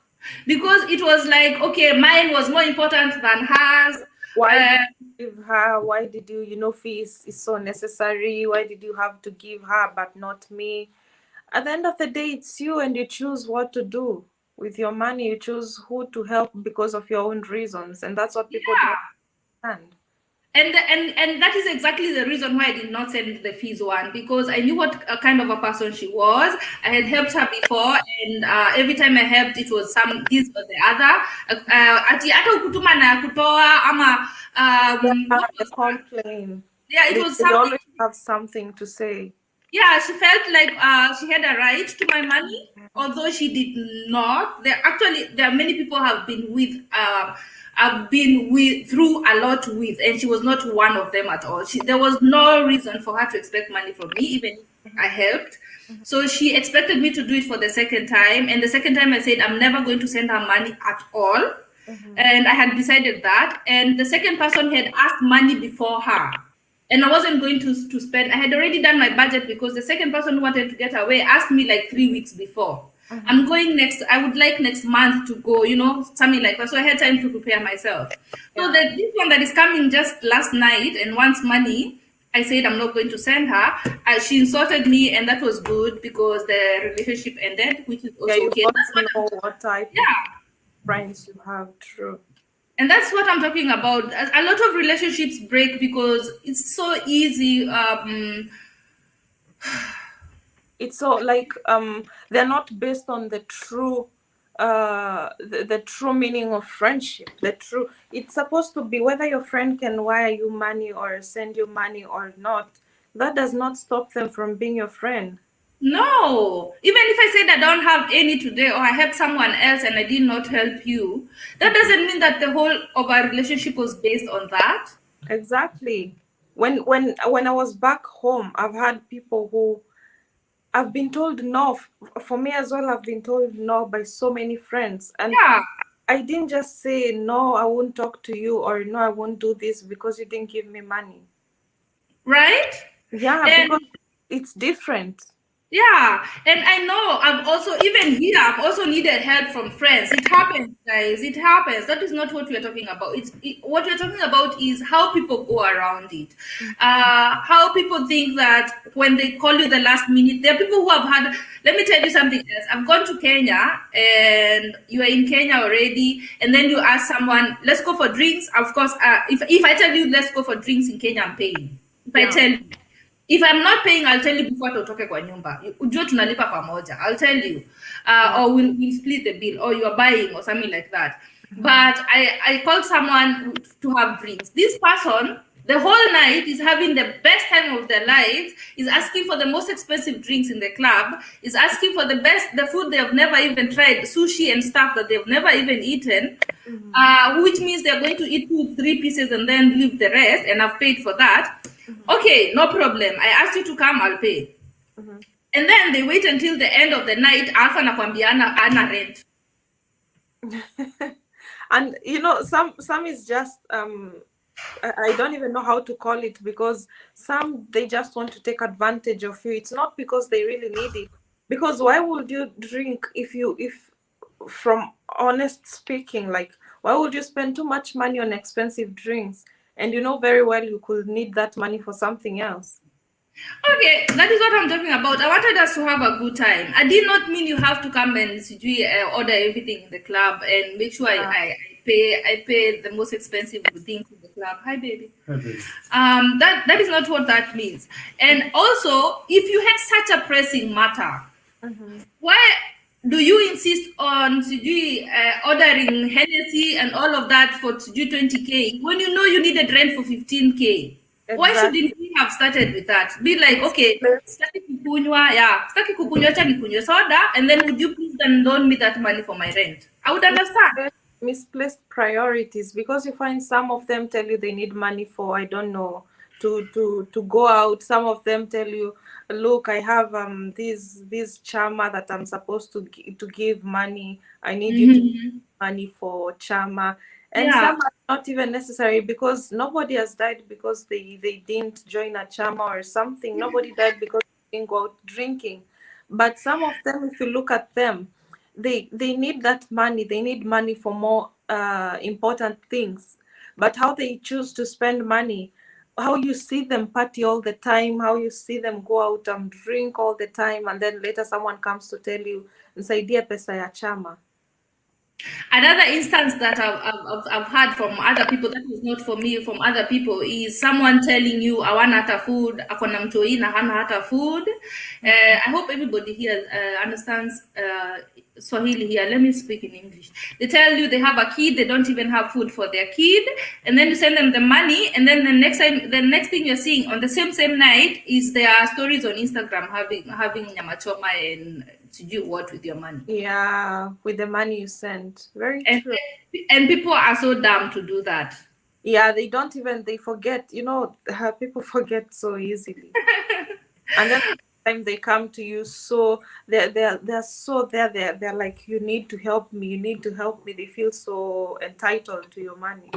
Because it was like, okay, mine was more important than hers. Why did you give her? Why did you, fees is so necessary? Why did you have to give her but not me? At the end of the day, it's you, and you choose what to do with your money. You choose who to help because of your own reasons, and that's what people don't understand. And that is exactly the reason why I did not send the fees one, because I knew what kind of a person she was. I had helped her before, and every time I helped, it was this or the other. Ati hata ukutuma na kutoa ama complain. Yeah, it was something. They always have something to say. Yeah, she felt like she had a right to my money, although she did not. There are many people have been with. I've been through a lot with, and she was not one of them at all. There was no reason for her to expect money from me, even if I helped. So she expected me to do it for the second time. And the second time I said, I'm never going to send her money at all. And I had decided that. And the second person had asked money before her. And I wasn't going to spend. I had already done my budget because the second person who wanted to get away asked me like 3 weeks before. I'm going I would like next month to go, something like that. So I had time to prepare myself. So that this one that is coming just last night and wants money, I said I'm not going to send her. She insulted me, and that was good because the relationship ended, which is also you okay. got to know what type of friends you have. True. And that's what I'm talking about. A lot of relationships break because it's so easy. It's so like they're not based on the true the true meaning of friendship. It's supposed to be whether your friend can wire you money or send you money or not. That does not stop them from being your friend. No, even if I said I don't have any today or I helped someone else and I did not help you, that doesn't mean that the whole of our relationship was based on that. Exactly. When I was back home, I've had people who I've been told no. For me as well, I've been told no by so many friends. And I didn't just say, no, I won't talk to you, or no, I won't do this because you didn't give me money. Right? Yeah, because it's different. Yeah, and I know I've also needed help from friends. It happens, guys. It happens. That is not what we're talking about. What we're talking about is how people go around it. How people think that when they call you the last minute, there are people who have had. Let me tell you something else. I've gone to Kenya, and you are in Kenya already, and then you ask someone, "Let's go for drinks." Of course, if I tell you, "Let's go for drinks in Kenya," I'm paying. I tell you. If I'm not paying, I'll tell you before tutoke kwa nyumba. Ujue tunalipa pamoja. I'll tell you. Or we'll split the bill, or you're buying or something like that. But I called someone to have drinks. This person, the whole night, is having the best time of their lives, is asking for the most expensive drinks in the club, is asking for the food they have never even tried, sushi and stuff that they've never even eaten, which means they're going to eat 2-3 pieces and then leave the rest, and I've paid for that. Okay, no problem. I asked you to come, I'll pay. And then they wait until the end of the night, alpha nakwambia ana rent. And some is just I don't even know how to call it, because some, they just want to take advantage of you. It's not because they really need it. Because why would you drink if from honest speaking, like, why would you spend too much money on expensive drinks? And you know very well you could need that money for something else. Okay, that is what I'm talking about. I wanted us to have a good time. I did not mean you have to come and order everything in the club and make sure I pay the most expensive things in the club. Hi, baby. Hi, baby. That is not what that means. And also, if you had such a pressing matter, why do you insist on ordering Hennessy and all of that for 20K when you know you needed rent for 15K? Exactly. Why shouldn't we have started with that? Be like, okay, staki kukunywa acha nikunywe soda, and then would you please then loan me that money for my rent? I would understand. Misplaced priorities, because you find some of them tell you they need money for, I don't know, to go out. Some of them tell you, look, I have this chama that I'm supposed to give money. I need you to give money for chama. And some are not even necessary, because nobody has died because they didn't join a chama or something. Nobody died because they didn't go out drinking. But some of them, if you look at them, they need that money. They need money for more important things. But how they choose to spend money, how you see them party all the time, how you see them go out and drink all the time, and then later someone comes to tell you, "Nisaidia pesa ya chama." Another instance that I've had from other people, that is not for me, from other people, is someone telling you, "Awana hata food, akona mtoi na hana hata food." I hope everybody here understands Swahili here. Let me speak in English. They tell you they have a kid, they don't even have food for their kid, and then you send them the money, and then the next thing you're seeing on the same night is their stories on Instagram having nyama choma and to do what with your money. Yeah, with the money you send. Very true. And people are so dumb to do that. Yeah, they forget, people forget so easily. And then time they come to you, so they're so they're like, you need to help me, you need to help me. They feel so entitled to your money.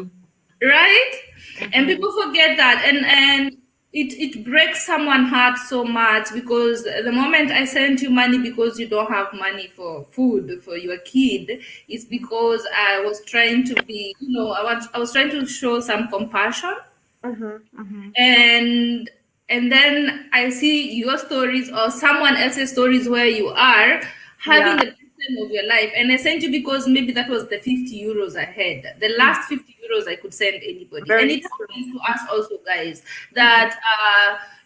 Right? And Mm-hmm. people forget that, and it breaks someone's heart so much, because the moment I send you money because you don't have money for food for your kid, it's because I was trying to be, I was trying to show some compassion. Mm-hmm. Mm-hmm. And then I see your stories or someone else's stories where you are having Yeah. the best time of your life, and I sent you because maybe that was the 50 euros I had, the Mhm. last 50 euros I could send anybody. And Very it true. happens to us also, guys, Mm-hmm. that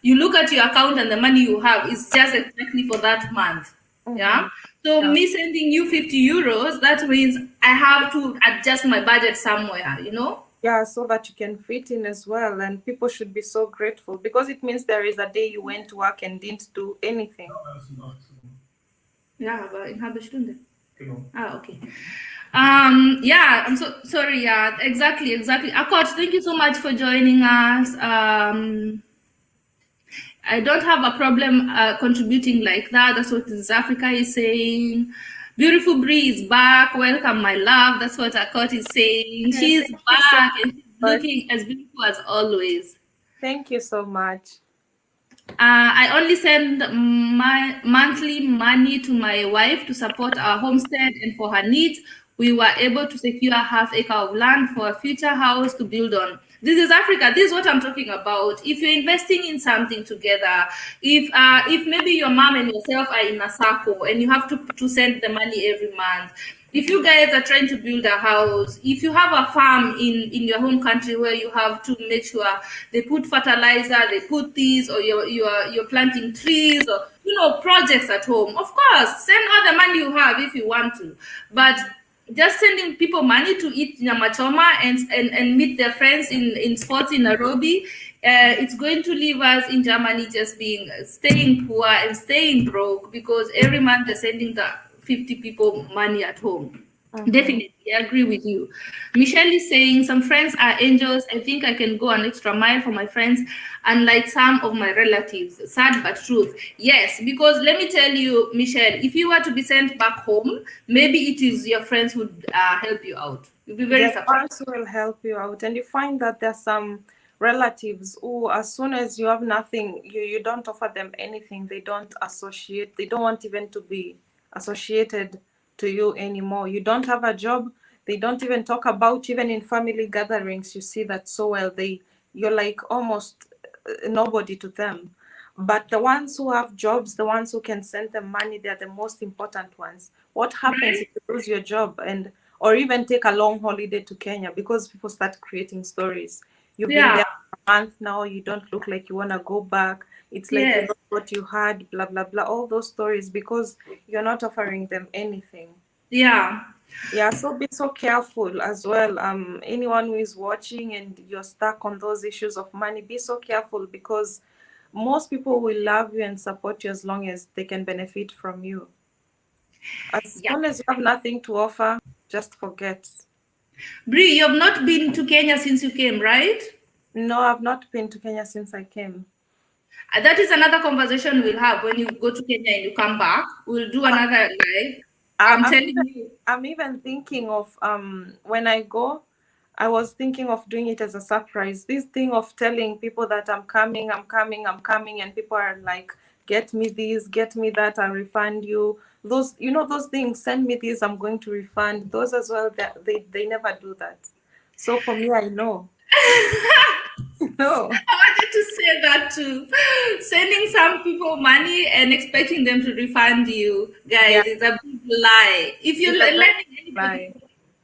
you look at your account and the money you have is just exactly for that month. Mm-hmm. Yeah. So Yeah. me sending you 50 euros, that means I have to adjust my budget somewhere. Yeah, so that you can fit in as well. And people should be so grateful, because it means there is a day you went to work and didn't do anything. Ja, aber in halbe Stunde. Genau. Ah, okay. Yeah, I'm so sorry. Yeah, exactly. Akot, thank you so much for joining us. I don't have a problem contributing like that. That's what South Africa is saying. Beautiful Bree is back. Welcome, my love. That's what Akot is saying. Yeah, She's thank you so back and she's much. looking as beautiful as always. Thank you so much. I only send my monthly money to my wife to support our homestead and for her needs. We were able to secure a half-acre of land for a future house to build on. This is Africa. This is what I'm talking about. If you're investing in something together, if maybe your mom and yourself are in a circle and you have to send the money every month, if you guys are trying to build a house, if you have a farm in your home country where you have to make sure they put fertilizer, they put these, or you're planting trees, or projects at home, of course send all the money you have if you want to. But just sending people money to eat nyamachoma and meet their friends in sports in Nairobi, it's going to leave us in Germany just staying poor and staying broke, because every month they're sending the 50 people money at home. Definitely, I agree with you. Michelle is saying some friends are angels. I think I can go an extra mile for my friends, unlike some of my relatives. Sad but truth. Yes, because let me tell you, Michelle, if you were to be sent back home, maybe it is your friends who would help you out. You'll be very Their surprised. parents will help you out, and you find that there's some relatives who, as soon as you have nothing, you don't offer them anything, they don't associate, they don't want even to be associated to you anymore. You don't have a job, they don't even talk about you. Even in family gatherings, you see that so well. You're like almost nobody to them. But the ones who have jobs, the ones who can send them money, they're the most important ones. What happens Right? if you lose your job, or even take a long holiday to Kenya, because people start creating stories? You've been Yeah. there for a month now, you don't look like you want to go back. It's like you Yes. lost what you had, blah, blah, blah. All those stories, because you're not offering them anything. Yeah. Yeah, so be so careful as well. Anyone who is watching and you're stuck on those issues of money, be so careful, because most people will love you and support you as long as they can benefit from you. As Yeah. soon as you have nothing to offer, just forget. Bree, you have not been to Kenya since you came, right? No, I've not been to Kenya since I came. That is another conversation we'll have when you go to Kenya and you come back. We'll do another live. I'm I'm telling even, you. I'm even thinking of when I go, I was thinking of doing it as a surprise. This thing of telling people that I'm coming, and people are like, get me this, get me that, I'll refund you. Those things, send me this, I'm going to refund. Those as well, that they never do that. So for me, I know. No. I wanted to say that too. Sending some people money and expecting them to refund you, guys, Yeah, is a big lie. If you're it's a very letting lie. anybody,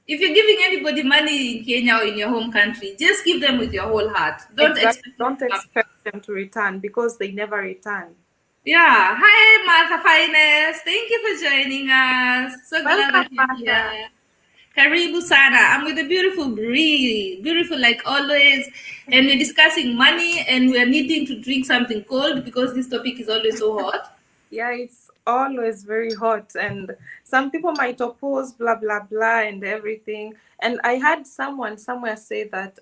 if you're giving anybody money in Kenya or in your home country, just give them with your whole heart. Don't Exactly. expect them Don't to come. expect them to return, because they never return. Yeah. Hi, Martha Finest. Thank you for joining us. So glad Welcome, that you're Martha. here. Karibu Sana. I'm with the beautiful Bree. Beautiful like always. And we're discussing money and we're needing to drink something cold because this topic is always so hot. Yeah, it's always very hot, and some people might oppose blah blah blah and everything. And I had someone somewhere say that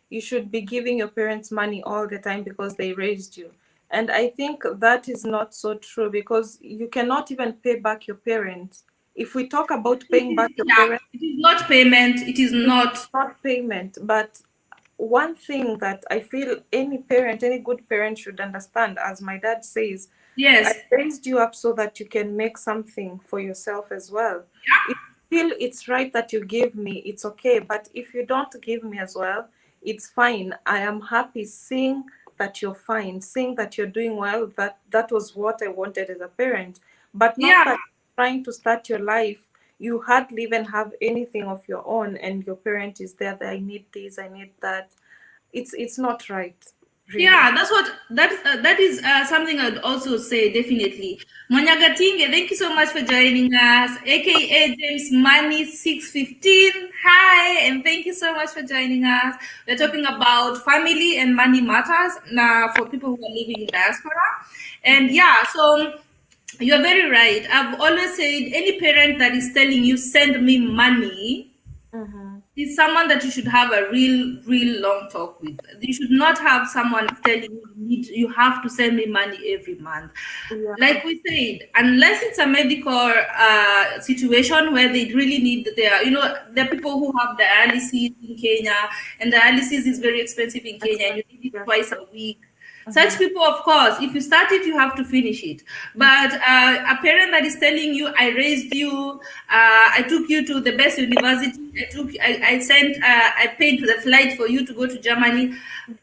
you should be giving your parents money all the time because they raised you. And I think that is not so true, because you cannot even pay back your parents. If we talk about paying back your parents, it is not payment. It is not. not payment. But one thing that I feel any parent, any good parent should understand, as my dad says, Yes. I raised you up so that you can make something for yourself as well. If you feel it's right that you give me, it's okay. But if you don't give me as well, it's fine. I am happy seeing that you're fine, seeing that you're doing well. That was what I wanted as a parent. But not that trying to start your life, you hardly even have anything of your own, and your parent is there, that I need this, I need that. It's not right. Really. Yeah, that is something I'd also say definitely. Monyagatinge, thank you so much for joining us, aka James Money 615. Hi, and thank you so much for joining us. We're talking about family and money matters now for people who are living in diaspora. And yeah, so you're very right. I've always said any parent that is telling you send me money is someone that you should have a real long talk with. You should not have someone telling you have to send me money every month. Yeah. Like we said, unless it's a medical situation where they really need their, there are people who have dialysis in Kenya, and dialysis is very expensive in Kenya, and you need it twice a week. Such people, of course, if you start it, you have to finish it. But a parent that is telling you, I raised you, I took you to the best university, I paid the flight for you to go to Germany.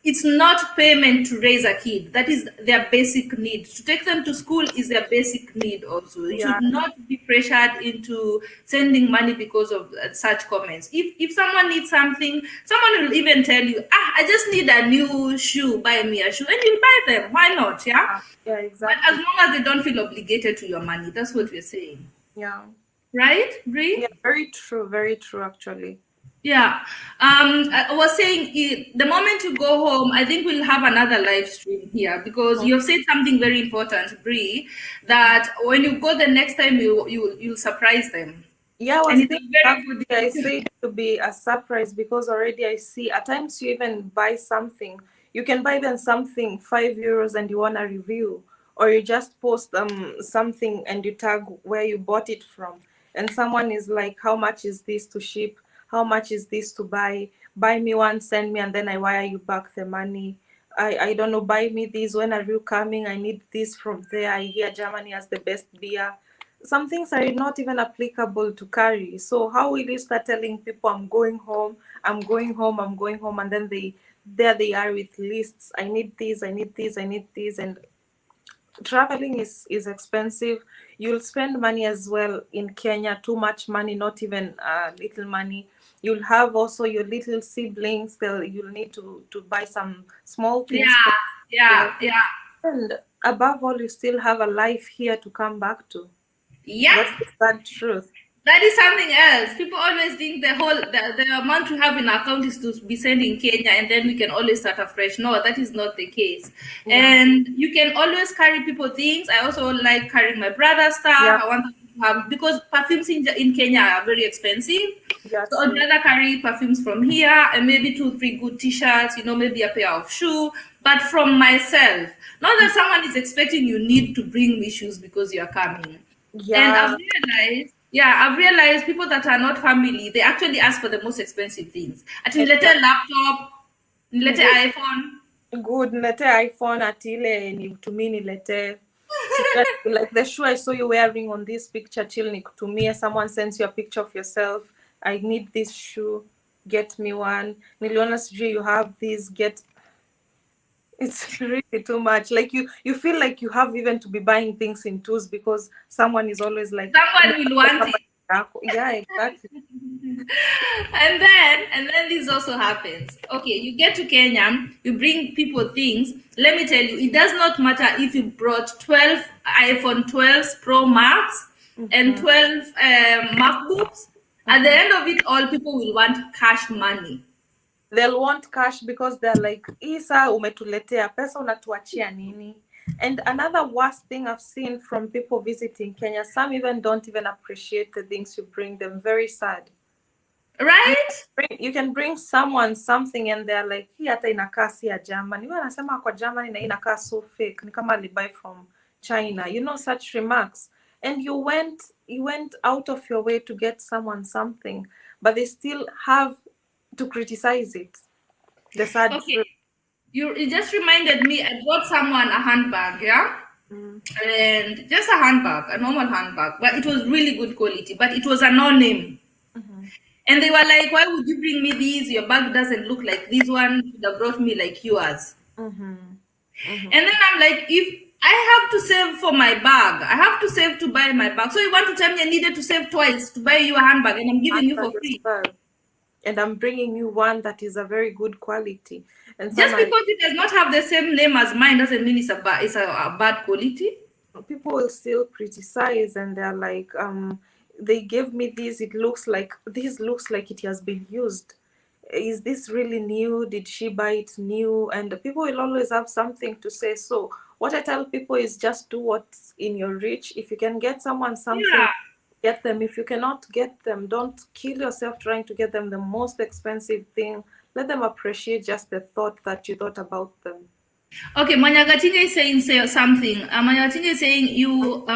It's not payment to raise a kid. That is their basic need. To take them to school is their basic need also. You should not be pressured into sending money because of such comments. If someone needs something, someone will even tell you, I just need a new shoe, buy me a shoe. And you buy them. Why not? Yeah? Yeah, exactly. But as long as they don't feel obligated to your money, that's what we're saying. Yeah. Right, Bree? Yeah, very true, actually. Yeah. I was saying the moment you go home, I think we'll have another live stream here, because you've said something very important, Bree, that when you go the next time, you'll surprise them. Yeah, I was thinking I good. say it to be a surprise, because already I see at times you even buy something. You can buy them something €5 and you want a review, or you just post something and you tag where you bought it from, and someone is like, how much is this to ship? How much is this to buy? Buy me one, send me, and then I wire you back the money. I don't know, buy me this. When are you coming? I need this from there. I hear Germany has the best beer. Some things are not even applicable to carry. So how will you start telling people, I'm going home, I'm going home, I'm going home, and then they are with lists. I need this, I need this, I need this. And traveling is expensive. You'll spend money as well in Kenya, too much money, not even little money. You'll have also your little siblings. You'll need to buy some small things. Yeah. And above all, you still have a life here to come back to. Yeah. That's the sad truth. That is something else. People always think the amount we have in our account is to be sent in Kenya, and then we can always start afresh. No, that is not the case. Yeah. And you can always carry people things. I also like carrying my brother's stuff. Yeah. I want to have, because perfumes in Kenya are very expensive. Yes. So I'd rather carry perfumes from here, and maybe 2-3 good t-shirts, maybe a pair of shoes, but from myself. Not that someone is expecting you need to bring me shoes because you're coming. Yeah. And I've realized people that are not family, they actually ask for the most expensive things. Nilete laptop, nilete iPhone. Good, nilete iPhone, atile nitumie nilete. Like the shoe I saw you wearing on this picture, till nikutumie. Someone sends you a picture of yourself. I need this shoe, get me one. Niliona sijui you have this, get. It's really too much. Like you feel like you have even to be buying things in twos, because someone is always like, someone will want it. Yeah, exactly. and then this also happens. Okay, you get to Kenya, you bring people things. Let me tell you, it does not matter if you brought 12 iPhone 12 Pro Max and 12 MacBooks. At the end of it all, people will want cash money. They'll want cash, because they're like, Isa, umetuletea pesa, unatuachia nini? And another worst thing I've seen from people visiting Kenya, some even don't even appreciate the things you bring them. Very sad. right? You can bring someone something and they're like, hii hata inakaa si ya Germany. Wewe anasema kwa Germany na inakaa so fake. Ni kama alibuy from China. You know, such remarks. And you went out of your way to get someone something, but they still have to criticize it. The sad Okay. truth. It just reminded me, I bought someone a handbag, yeah? And just a handbag, a normal handbag, but it was really good quality, but it was a no-name. And they were like, why would you bring me these? Your bag doesn't look like this one. You should have brought me like yours. And then I'm like, if I have to save for my bag, I have to save to buy my bag. So you want to tell me I needed to save twice to buy you a handbag and I'm giving you for free. And I'm bringing you one that is a very good quality. And just because it does not have the same name as mine doesn't mean it's a bad quality. People will still criticize and they're like, they gave me this, looks like it has been used. Is this really new? Did she buy it new? And people will always have something to say. So what I tell people is just do what's in your reach. If you can get someone something, get them. If you cannot get them, don't kill yourself trying to get them the most expensive thing. Let them appreciate just the thought that you thought about them. Okay, Manyagatinga is saying something. Manyagatinga is saying you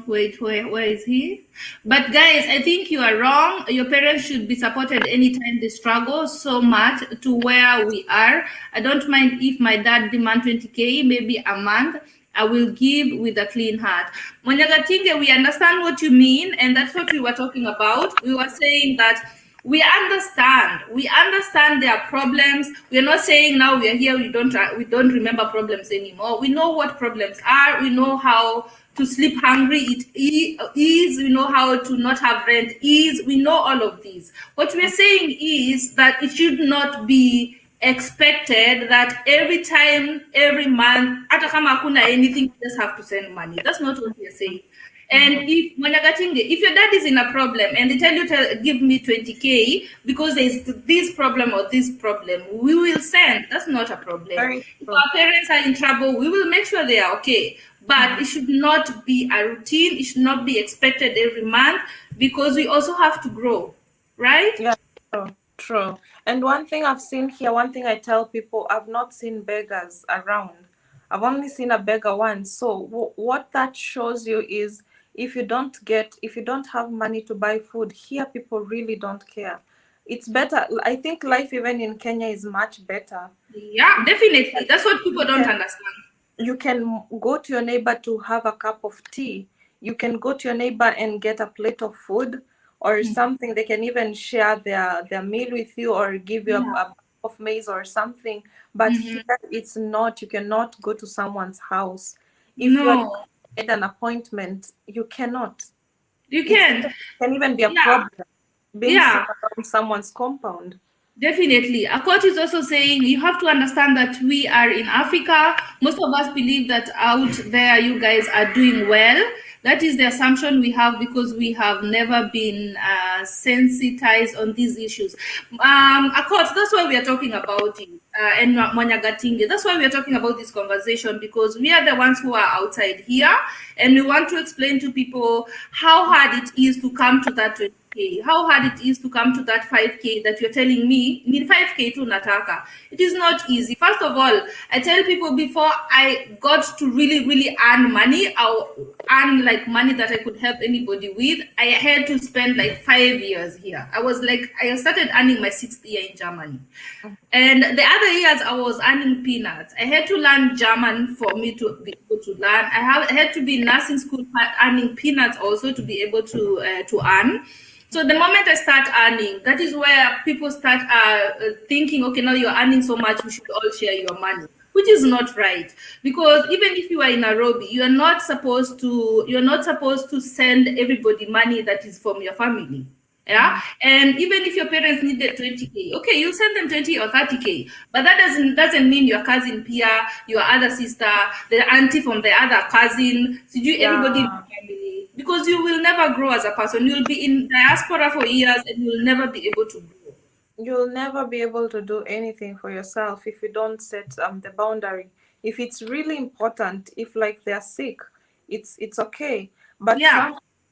wait, where is he? But guys, I think you are wrong. Your parents should be supported anytime they struggle so much to where we are. I don't mind if my dad demand 20K, maybe a month. I will give with a clean heart. Manyagatinga, we understand what you mean, and that's what we were talking about. We were saying that we understand their problems. We're not saying now we are here, we don't remember problems anymore. We know what problems are. We know how to sleep hungry is. We know how to not have rent is. We know all of these. What we're saying is that it should not be expected that every time, every month, hata kama hakuna anything, you just have to send money. That's not what we're saying. And if your dad is in a problem and they tell you to give me 20K because there's this problem or this problem, we will send. That's not a problem. If our parents are in trouble, we will make sure they are okay. But it should not be a routine. It should not be expected every month because we also have to grow, right? Yeah, true. And one thing I've seen here, one thing I tell people, I've not seen beggars around. I've only seen a beggar once. So what that shows you is if you don't have money to buy food, here people really don't care. It's better. I think life even in Kenya is much better. Yeah, definitely. That's what people don't understand. You can go to your neighbor to have a cup of tea. You can go to your neighbor and get a plate of food or something. They can even share their meal with you or give you a bag of maize or something. But here it's not. You cannot go to someone's house. If you had an appointment, you cannot. You can't. It can even be a problem being around someone's compound. Definitely. A coach is also saying you have to understand that we are in Africa. Most of us believe that out there you guys are doing well. That is the assumption we have because we have never been sensitized on these issues. A coach, that's why we are talking about it. And Mwanyagatinge, that's why we are talking about this conversation because we are the ones who are outside here and we want to explain to people how hard it is to come to that 20K, how hard it is to come to that 5K that you're telling me, need 5K to Nataka. It is not easy. First of all, I tell people before I got to really earn money, I'll earn like money that I could help anybody with, I had to spend like 5 years here. I started earning my 6th year in Germany. And the other years I was earning peanuts. I had to learn German for me to be able to learn. I had to be in nursing school earning peanuts also to be able to earn. So the moment I start earning, that is where people start thinking, okay, now you're earning so much, we should all share your money, which is not right. Because even if you are in Nairobi, you're not supposed to send everybody money that is from your family. Yeah, and even if your parents needed 20K, okay, you'll send them 20 or 30K, but that doesn't mean your cousin Pia, your other sister, the auntie from the other cousin, everybody in the family, because you will never grow as a person. You'll be in diaspora for years and you'll never be able to grow. You'll never be able to do anything for yourself if you don't set the boundary. If it's really important, if like they're sick, it's okay. But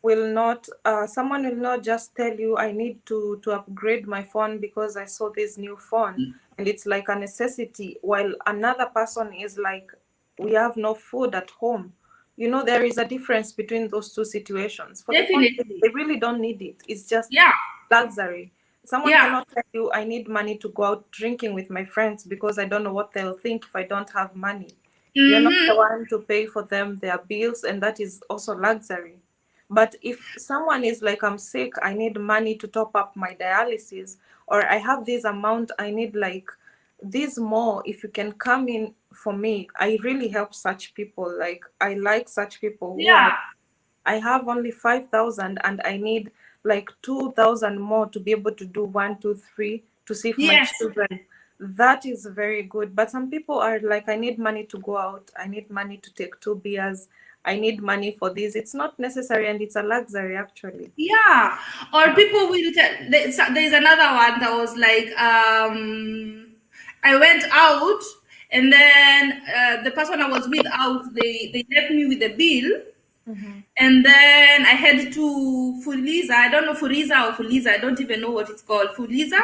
will not, someone will not just tell you, I need to upgrade my phone because I saw this new phone and it's like a necessity, while another person is like, we have no food at home. You know, there is a difference between those two situations. For the phone, Definitely. they really don't need it. It's just Yeah. luxury. Someone Yeah. cannot tell you, I need money to go out drinking with my friends because I don't know what they'll think if I don't have money. You're not the one to pay for them their bills, and that is also luxury. But if someone is like, I'm sick, I need money to top up my dialysis, or I have this amount, I need like this more, if you can come in for me, I really help such people. Like, I like such people who are, Yeah. I have only 5,000 and I need like 2,000 more to be able to do 1, 2, 3 to see if my Yes. children. That is very good. But some people are like, I need money to go out. I need money to take 2 beers. I need money for this. It's not necessary and it's a luxury actually. Yeah. Or people will tell. There's another one that was like, I went out, and then the person I was with out, they left me with the bill. And then I head to Fuliza. I don't know Fuliza or Fuliza. I don't even know what it's called. Fuliza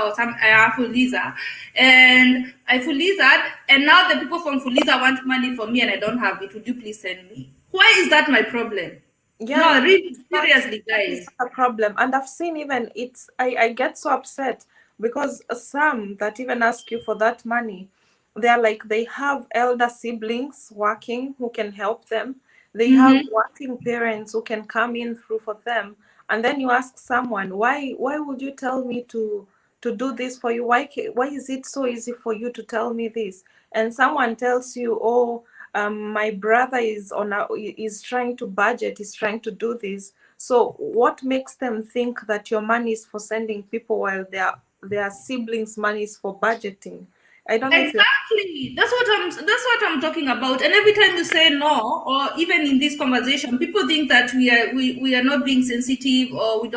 or some Fuliza. And I Fuliza'd, and now the people from Fuliza want money from me, and I don't have it. Would you please send me? Why is that my problem? Yeah, No, really, that's, seriously, that is guys. a problem. And I've seen even it's, I get so upset because some that even ask you for that money, they're like, they have elder siblings working who can help them. They have working parents who can come in through for them. And then you ask someone, why would you tell me to do this for you? Why is it so easy for you to tell me this? And someone tells you, oh, my brother is trying to budget, is trying to do this. So what makes them think that your money is for sending people while their siblings' money is for budgeting? I don't know if you. Exactly. That's what I'm talking about. And every time you say no, or even in this conversation, people think that we are not being sensitive, or we're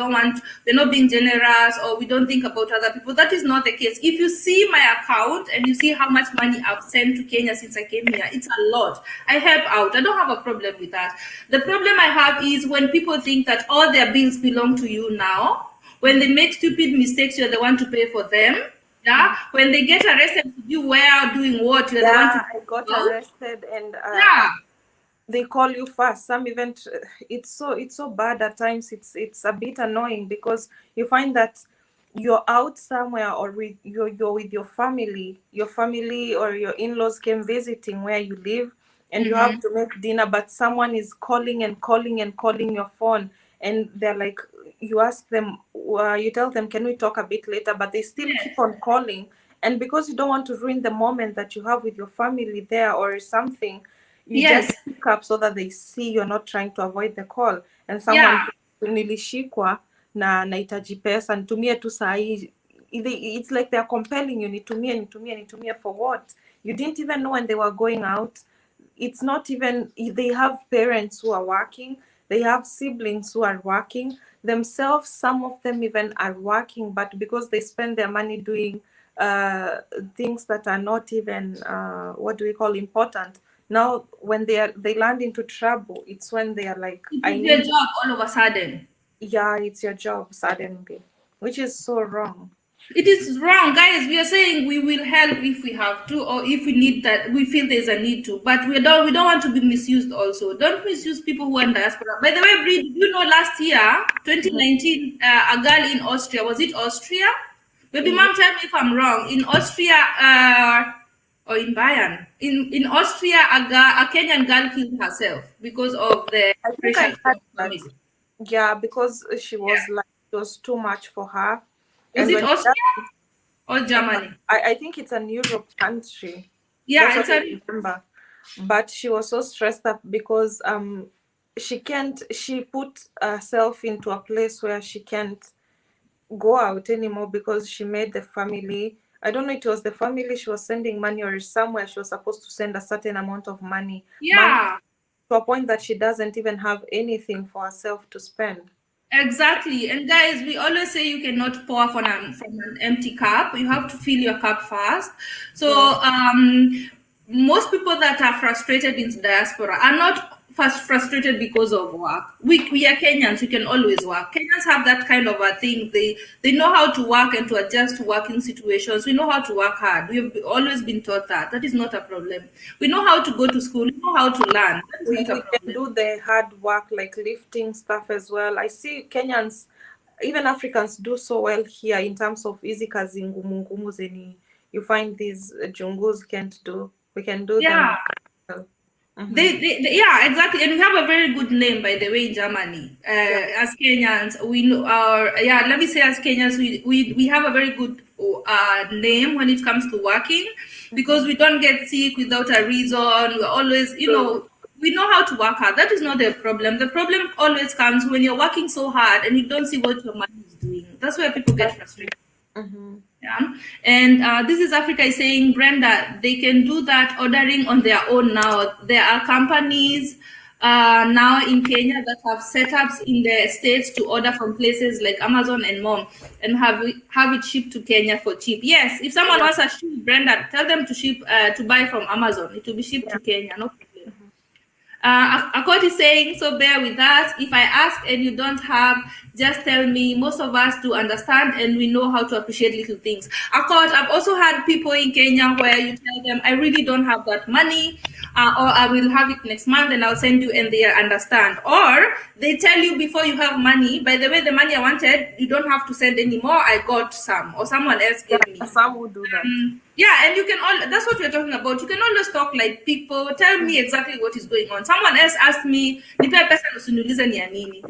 not being generous, or we don't think about other people. That is not the case. If you see my account and you see how much money I've sent to Kenya since I came here, it's a lot. I help out. I don't have a problem with that. The problem I have is when people think that all their bills belong to you now. When they make stupid mistakes, you're the one to pay for them. Yeah, when they get arrested, you were doing what? You're the one to. I got arrested and Yeah. they call you first. Some event, it's so bad at times. It's a bit annoying because you find that you're out somewhere, or you're with your family or your in-laws came visiting where you live, and you have to make dinner, but someone is calling and calling and calling your phone, and they're like, you ask them, you tell them, can we talk a bit later, but they still keep on calling. And because you don't want to ruin the moment that you have with your family there or something, you just pick up so that they see you're not trying to avoid the call. And someone, nilishikwa na nahitaji pesa, nitumie tu saa hii. It's like they're compelling you, nitumie for what? You didn't even know when they were going out. It's not even, they have parents who are working, they have siblings who are working themselves. Some of them even are working, but because they spend their money doing things that are not even what do we call important. Now when they land into trouble, it's when they are like, I need your job all of a sudden. Yeah, it's your job suddenly, which is so wrong. It is wrong, guys. We are saying we will help if we have to, or if we need that, we feel there's a need to. But we don't want to be misused. Also, don't misuse people who are in diaspora. By the way, Brenda, you know, last year, 2019, a girl in Austria, was it Austria? Baby mom, tell me if I'm wrong. In Austria, or in Bayern, in Austria, a Kenyan girl killed herself because of the pressure from family. Yeah, because she was like, it was too much for her. Is it Austria or Germany? I think it's an Europe country. Yeah, it's a remember. But she was so stressed up because she put herself into a place where she can't go out anymore because she made the family. I don't know, it was the family she was sending money, or somewhere she was supposed to send a certain amount of money. Yeah. To a point that she doesn't even have anything for herself to spend. Exactly. And guys, we always say you cannot pour from an empty cup. You have to fill your cup first. So most people that are frustrated in diaspora are not frustrated because of work. We are Kenyans. We can always work. Kenyans have that kind of a thing. They know how to work and to adjust to working situations. We know how to work hard. We have always been taught that. That is not a problem. We know how to go to school. We know how to learn. That is We not a can problem. do the hard work like lifting stuff as well. I see Kenyans, even Africans, do so well here in terms of easy kazi ngumu ngumu zenye you find these jungus can't do. We can do them Yeah. well. Yeah, exactly, and we have a very good name, by the way, in Germany. As Kenyans, we know our yeah. Let me say, as Kenyans, we have a very good name when it comes to working, because we don't get sick without a reason. We're always, we know how to work hard. That is not the problem. The problem always comes when you're working so hard and you don't see what your money is doing. That's where people get frustrated. Yeah. And this is Africa is saying, Brenda, they can do that ordering on their own now. There are companies now in Kenya that have setups in the states to order from places like Amazon and more, and have it shipped to Kenya for cheap. Yes, if someone wants a shoe, Brenda, tell them to ship to buy from Amazon. It will be shipped to Kenya. No problem. Akot is saying, so bear with us. If I ask and you don't have, just tell me. Most of us do understand and we know how to appreciate little things. Akot, I've also had people in Kenya where you tell them, I really don't have that money, or I will have it next month and I'll send you, and they understand. Or they tell you before you have money, by the way, the money I wanted, you don't have to send anymore. I got some, or someone else gave me. Some would do that. Yeah, and you can that's what we're talking about. You can always talk like people. Tell me exactly what is going on. Someone else asked me, nipe pesa usiniulize ni ya nini.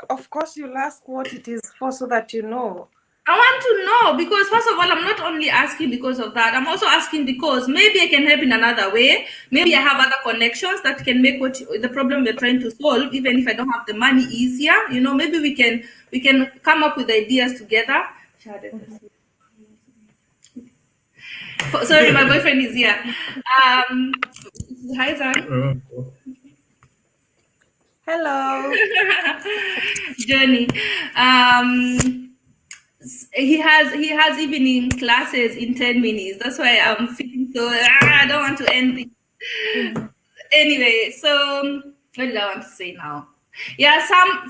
Of course, you'll ask what it is for so that you know. I want to know, because first of all, I'm not only asking because of that. I'm also asking because maybe I can help in another way. Maybe I have other connections that can make the problem we're trying to solve, even if I don't have the money, easier. Maybe we can come up with ideas together. Sorry, my boyfriend is here. Hi, Zan. Hello. Johnny. He has evening classes in 10 minutes. That's why I'm feeling so I don't want to end it. Anyway, so what did I want to say now? Yeah, some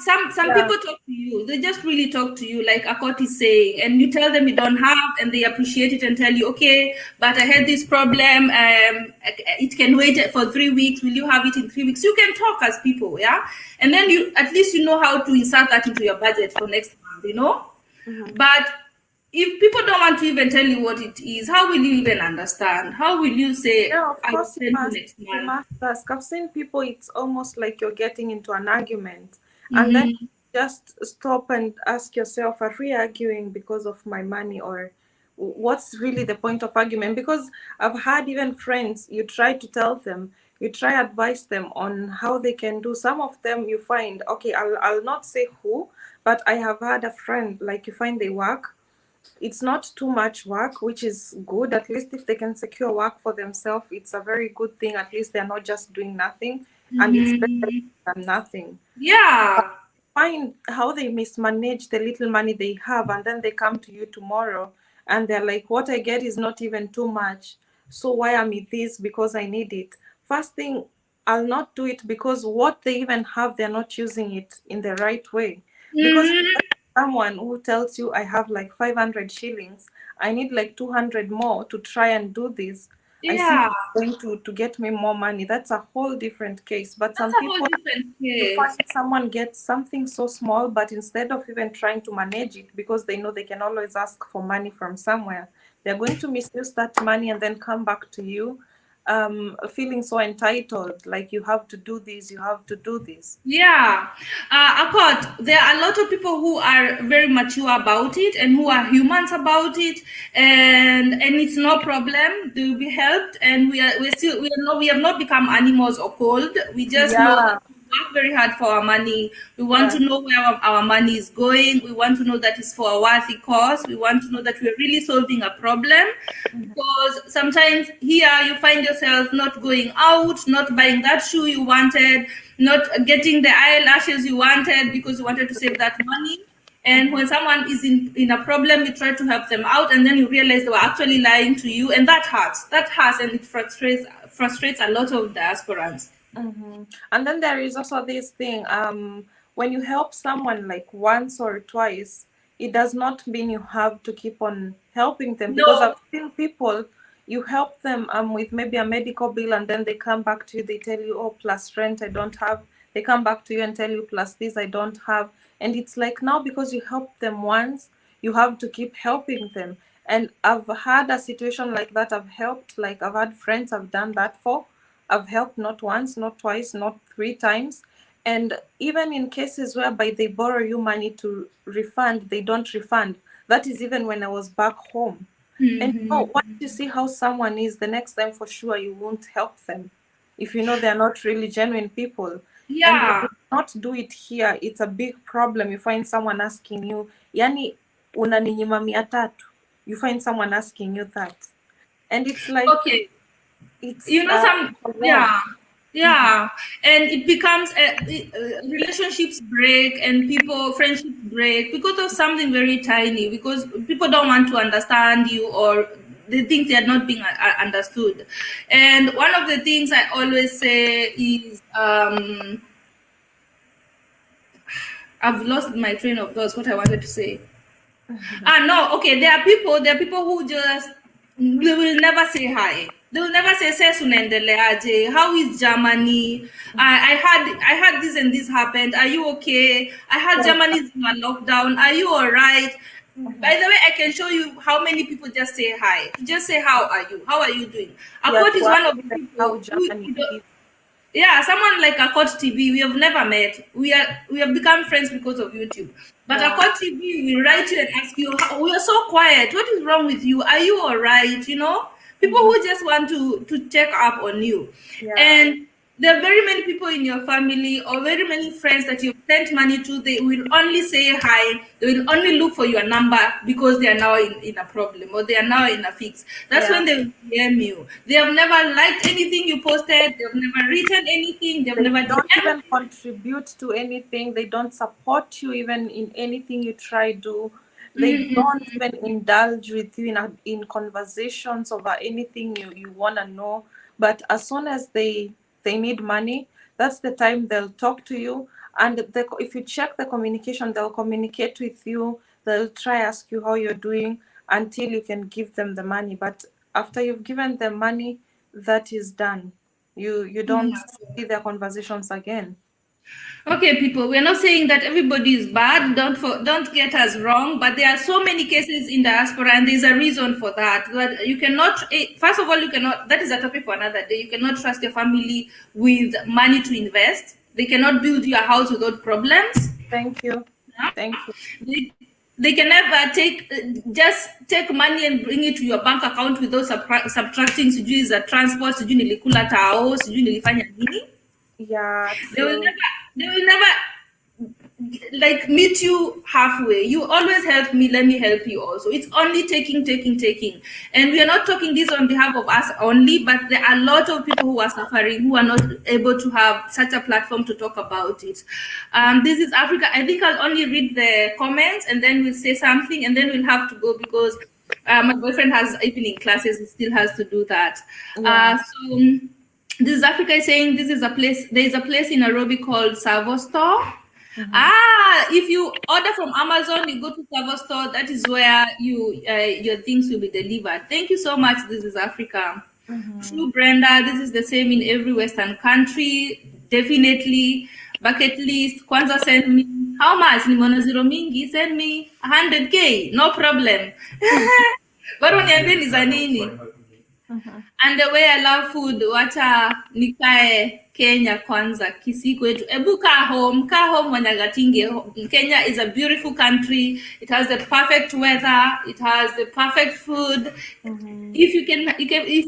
people talk to you. They just really talk to you, like Akot is saying, and you tell them you don't have, and they appreciate it and tell you, okay, but I had this problem. It can wait for 3 weeks. Will you have it in 3 weeks? You can talk as people, yeah, and then you at least know how to insert that into your budget for next month, But if people don't want to even tell you what it is, how will you even understand? How will you say, of course you must ask. I've seen people, it's almost like you're getting into an argument. And then just stop and ask yourself, are we arguing because of my money, or what's really the point of argument? Because I've had even friends, you try to tell them, you try advise them on how they can do. Some of them you find, okay, I'll not say who, but I have had a friend, like you find they work. It's not too much work, which is good. At least if they can secure work for themselves, it's a very good thing. At least they're not just doing nothing, and it's better than nothing. Yeah. Find how they mismanage the little money they have, and then they come to you tomorrow and they're like, what I get is not even too much. So why am I this? Because I need it. First thing, I'll not do it because what they even have, they're not using it in the right way. Because someone who tells you I have like 500 shillings, I need like 200 more to try and do this. Yeah. I see going to get me more money. That's a whole different case. But some people, you find someone gets something so small, but instead of even trying to manage it, because they know they can always ask for money from somewhere, they're going to misuse that money and then come back to you feeling so entitled, like you have to do this, you have to do this. Yeah. Akot, there are a lot of people who are very mature about it and who are humans about it, and it's no problem. They will be helped, and we have not become animals or cold. We just know that we work very hard for our money. We want to know where our money is going. We want to know that it's for a worthy cause. We want to know that we're really solving a problem. Because sometimes here you find yourself not going out, not buying that shoe you wanted, not getting the eyelashes you wanted because you wanted to save that money. And when someone is in a problem, you try to help them out, and then you realize they were actually lying to you, and that hurts. That hurts, and it frustrates a lot of diasporans. And then there is also this thing, when you help someone like once or twice, it does not mean you have to keep on helping them, because No. I've seen people, you help them with maybe a medical bill, and then they come back to you, they tell you, oh, plus rent I don't have. They come back to you and tell you, plus this I don't have. And it's like, now because you helped them once, you have to keep helping them. And I've had a situation like that. I've had friends I've done that for. I've helped not once, not twice, not 3 times. And even in cases whereby they borrow you money to refund, they don't refund. That is even when I was back home. And once you see how someone is, the next time for sure you won't help them. If you know they're not really genuine people. And when Yeah. you not do it here, it's a big problem. You find someone asking you, yani unaninyima 300. You find someone asking you that. And it's like, Okay. it's Yeah, and it becomes relationships break and friendships break because of something very tiny, because people don't want to understand you, or they think they are not being understood. And one of the things I always say is, I've lost my train of thoughts, what I wanted to say. No, okay, there are people who just, they will never say hi. They will never say sunendeleaje, how is Germany? I had this and this happened. Are you okay? I had Germany's in a lockdown. Are you all right? By the way, I can show you how many people just say hi. Just say, how are you? How are you doing? Akot is one of the how people Germany is. yeah, someone like Akot TV, we have never met. We have become friends because of YouTube. But Yeah. Akot TV will write you and ask you, we are so quiet. What is wrong with you? Are you all right? You know, people who just want to check up on you. Yeah. And there are very many people in your family or very many friends that you've sent money to. They will only say hi. They will only look for your number because they are now in a problem, or they are now in a fix. That's when they will DM you. They have never liked anything you posted. They've never written anything. They've They never don't even DM'd. contribute to anything. They don't support you even in anything you try do. They don't even indulge with you in conversations over anything you want to know. But as soon as they need money, that's the time they'll talk to you. And if you check the communication, they'll communicate with you. They'll try ask you how you're doing until you can give them the money. But after you've given them money, that is done. You don't see their conversations again. Okay, people, we're not saying that everybody is bad. Don't get us wrong, but there are so many cases in diaspora, and there's a reason for that. That you cannot. First of all, you cannot. That is a topic for another day. You cannot trust your family with money to invest. They cannot build you a house without problems. Thank you. Thank you. They can never just take money and bring it to your bank account without subtracting sijui za transport, sijui nilikula tao, sijui nilifanya nini. Yeah, They will true. never like meet you halfway. You always help me, let me help you also. It's only taking. And we are not talking this on behalf of us only, but there are a lot of people who are suffering, who are not able to have such a platform to talk about it. This is Africa. I think I'll only read the comments and then we'll say something, and then we'll have to go because my boyfriend has evening classes. He still has to do that. Yeah. This is Africa is saying this is a place. There is a place in Nairobi called Savo Store. If you order from Amazon, you go to Savo Store. That is where your things will be delivered. Thank you so much. This is Africa. True, Brenda. This is the same in every Western country. Definitely. Bucket list. Kwanza send me. How much? Nimeona zero mingi. Send me 100K. No problem. Bado niambie ni za nini? And the way I love food, wacha nikae Kenya kwanza, Kisii kwetu. Ebu kaa home Wanyagatinge. Kenya is a beautiful country. It has the perfect weather. It has the perfect food. If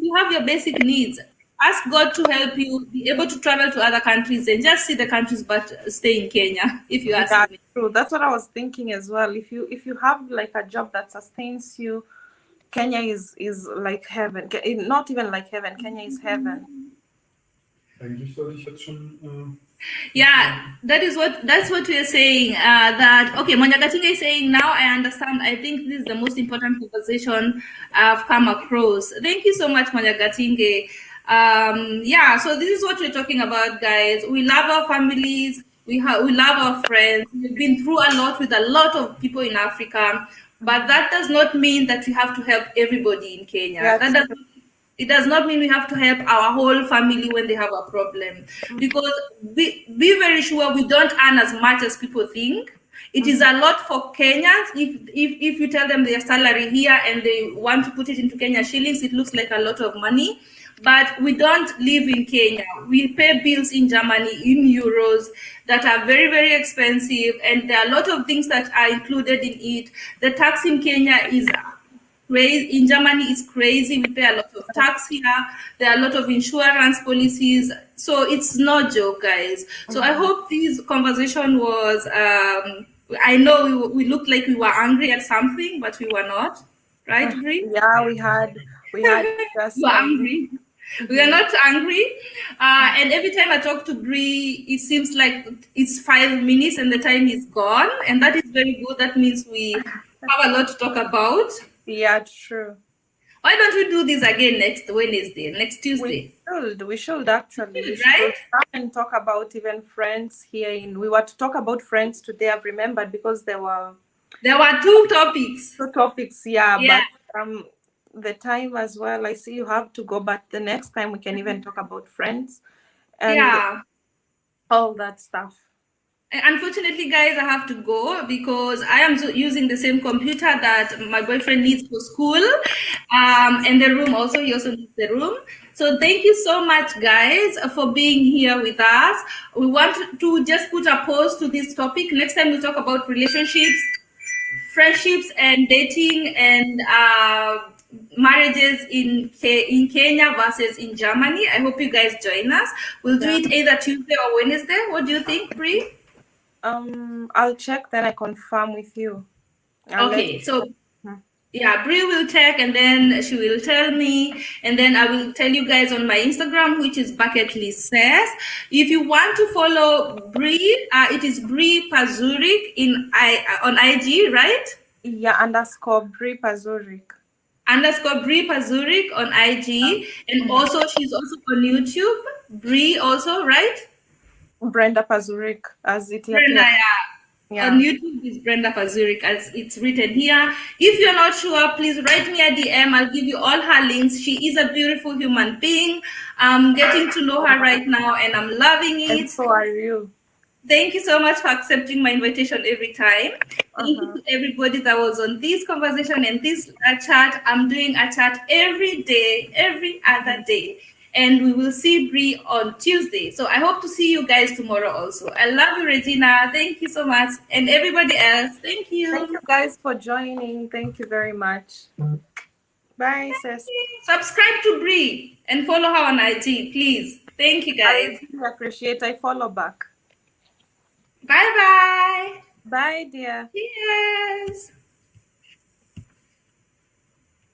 you have your basic needs, ask God to help you be able to travel to other countries and just see the countries, but stay in Kenya. If you ask me. True. That's what I was thinking as well. If you have like a job that sustains you, Kenya is like heaven. Not even like heaven. Kenya is heaven. Yeah, that's what we are saying. That okay, Monyagatinga is saying now I understand. I think this is the most important conversation I've come across. Thank you so much, Monyagatinga. Yeah, so this is what we're talking about, guys. We love our families. We love our friends. We've been through a lot with a lot of people in Africa, but that does not mean that we have to help everybody in Kenya. Yeah, It does not mean we have to help our whole family when they have a problem, because be very sure we don't earn as much as people think. It is a lot for Kenyans. If you tell them their salary here and they want to put it into Kenya shillings, it looks like a lot of money. But we don't live in Kenya. We pay bills in Germany in euros that are very, very expensive, and there are a lot of things that are included in it. The tax in Kenya is crazy. In Germany, it's crazy. We pay a lot of tax here. There are a lot of insurance policies. So it's no joke, guys. So I hope this conversation was, I know we looked like we were angry at something, but we were not. Right, Brie? Yeah, we had just we were angry. We are not angry. And every time I talk to Brie, it seems like it's 5 minutes and the time is gone. And that is very good. That means we have a lot to talk about. Yeah, true. Why don't we do this again next Wednesday, next Tuesday? We should actually. We Right? should try and talk about even friends here we were to talk about friends today. I've remembered because there were 2 topics. 2 topics, yeah. Yeah. But the time as well, I see you have to go, but the next time we can even talk about friends and all that stuff. Unfortunately, guys, I have to go because I am using the same computer that my boyfriend needs for school, and the room also. He also needs the room. So thank you so much, guys, for being here with us. We want to just put a pause to this topic. Next time we'll talk about relationships, friendships, and dating, and marriages in Kenya versus in Germany. I hope you guys join us. We'll do it either Tuesday or Wednesday. What do you think, Brie? I'll check, then I confirm with you. Okay, so yeah, Brie will check and then she will tell me, and then I will tell you guys on my Instagram, which is Bucket List Says. If you want to follow Brie, it is Brie Pazurik on IG, right? Yeah, _ Brie Pazurik. _ Brie Pazurik on IG, and also she's also on YouTube. Brie also, right? Brenda Pazurik, as it Brenda, yeah. On YouTube is Brenda Pazurik, as it's written here. If you're not sure, please write me a DM. I'll give you all her links. She is a beautiful human being. I'm getting to know her right now, and I'm loving it. And so are you. Thank you so much for accepting my invitation every time. Thank you to everybody that was on this conversation and this chat. I'm doing a chat every day, every other day. And we will see Brie on Tuesday. So I hope to see you guys tomorrow also. I love you, Regina. Thank you so much. And everybody else, thank you. Thank you guys for joining. Thank you very much. Bye, sis. Subscribe to Brie and follow her on IG, please. Thank you, guys. I really appreciate it. I follow back. Bye-bye. Bye, dear. Yes.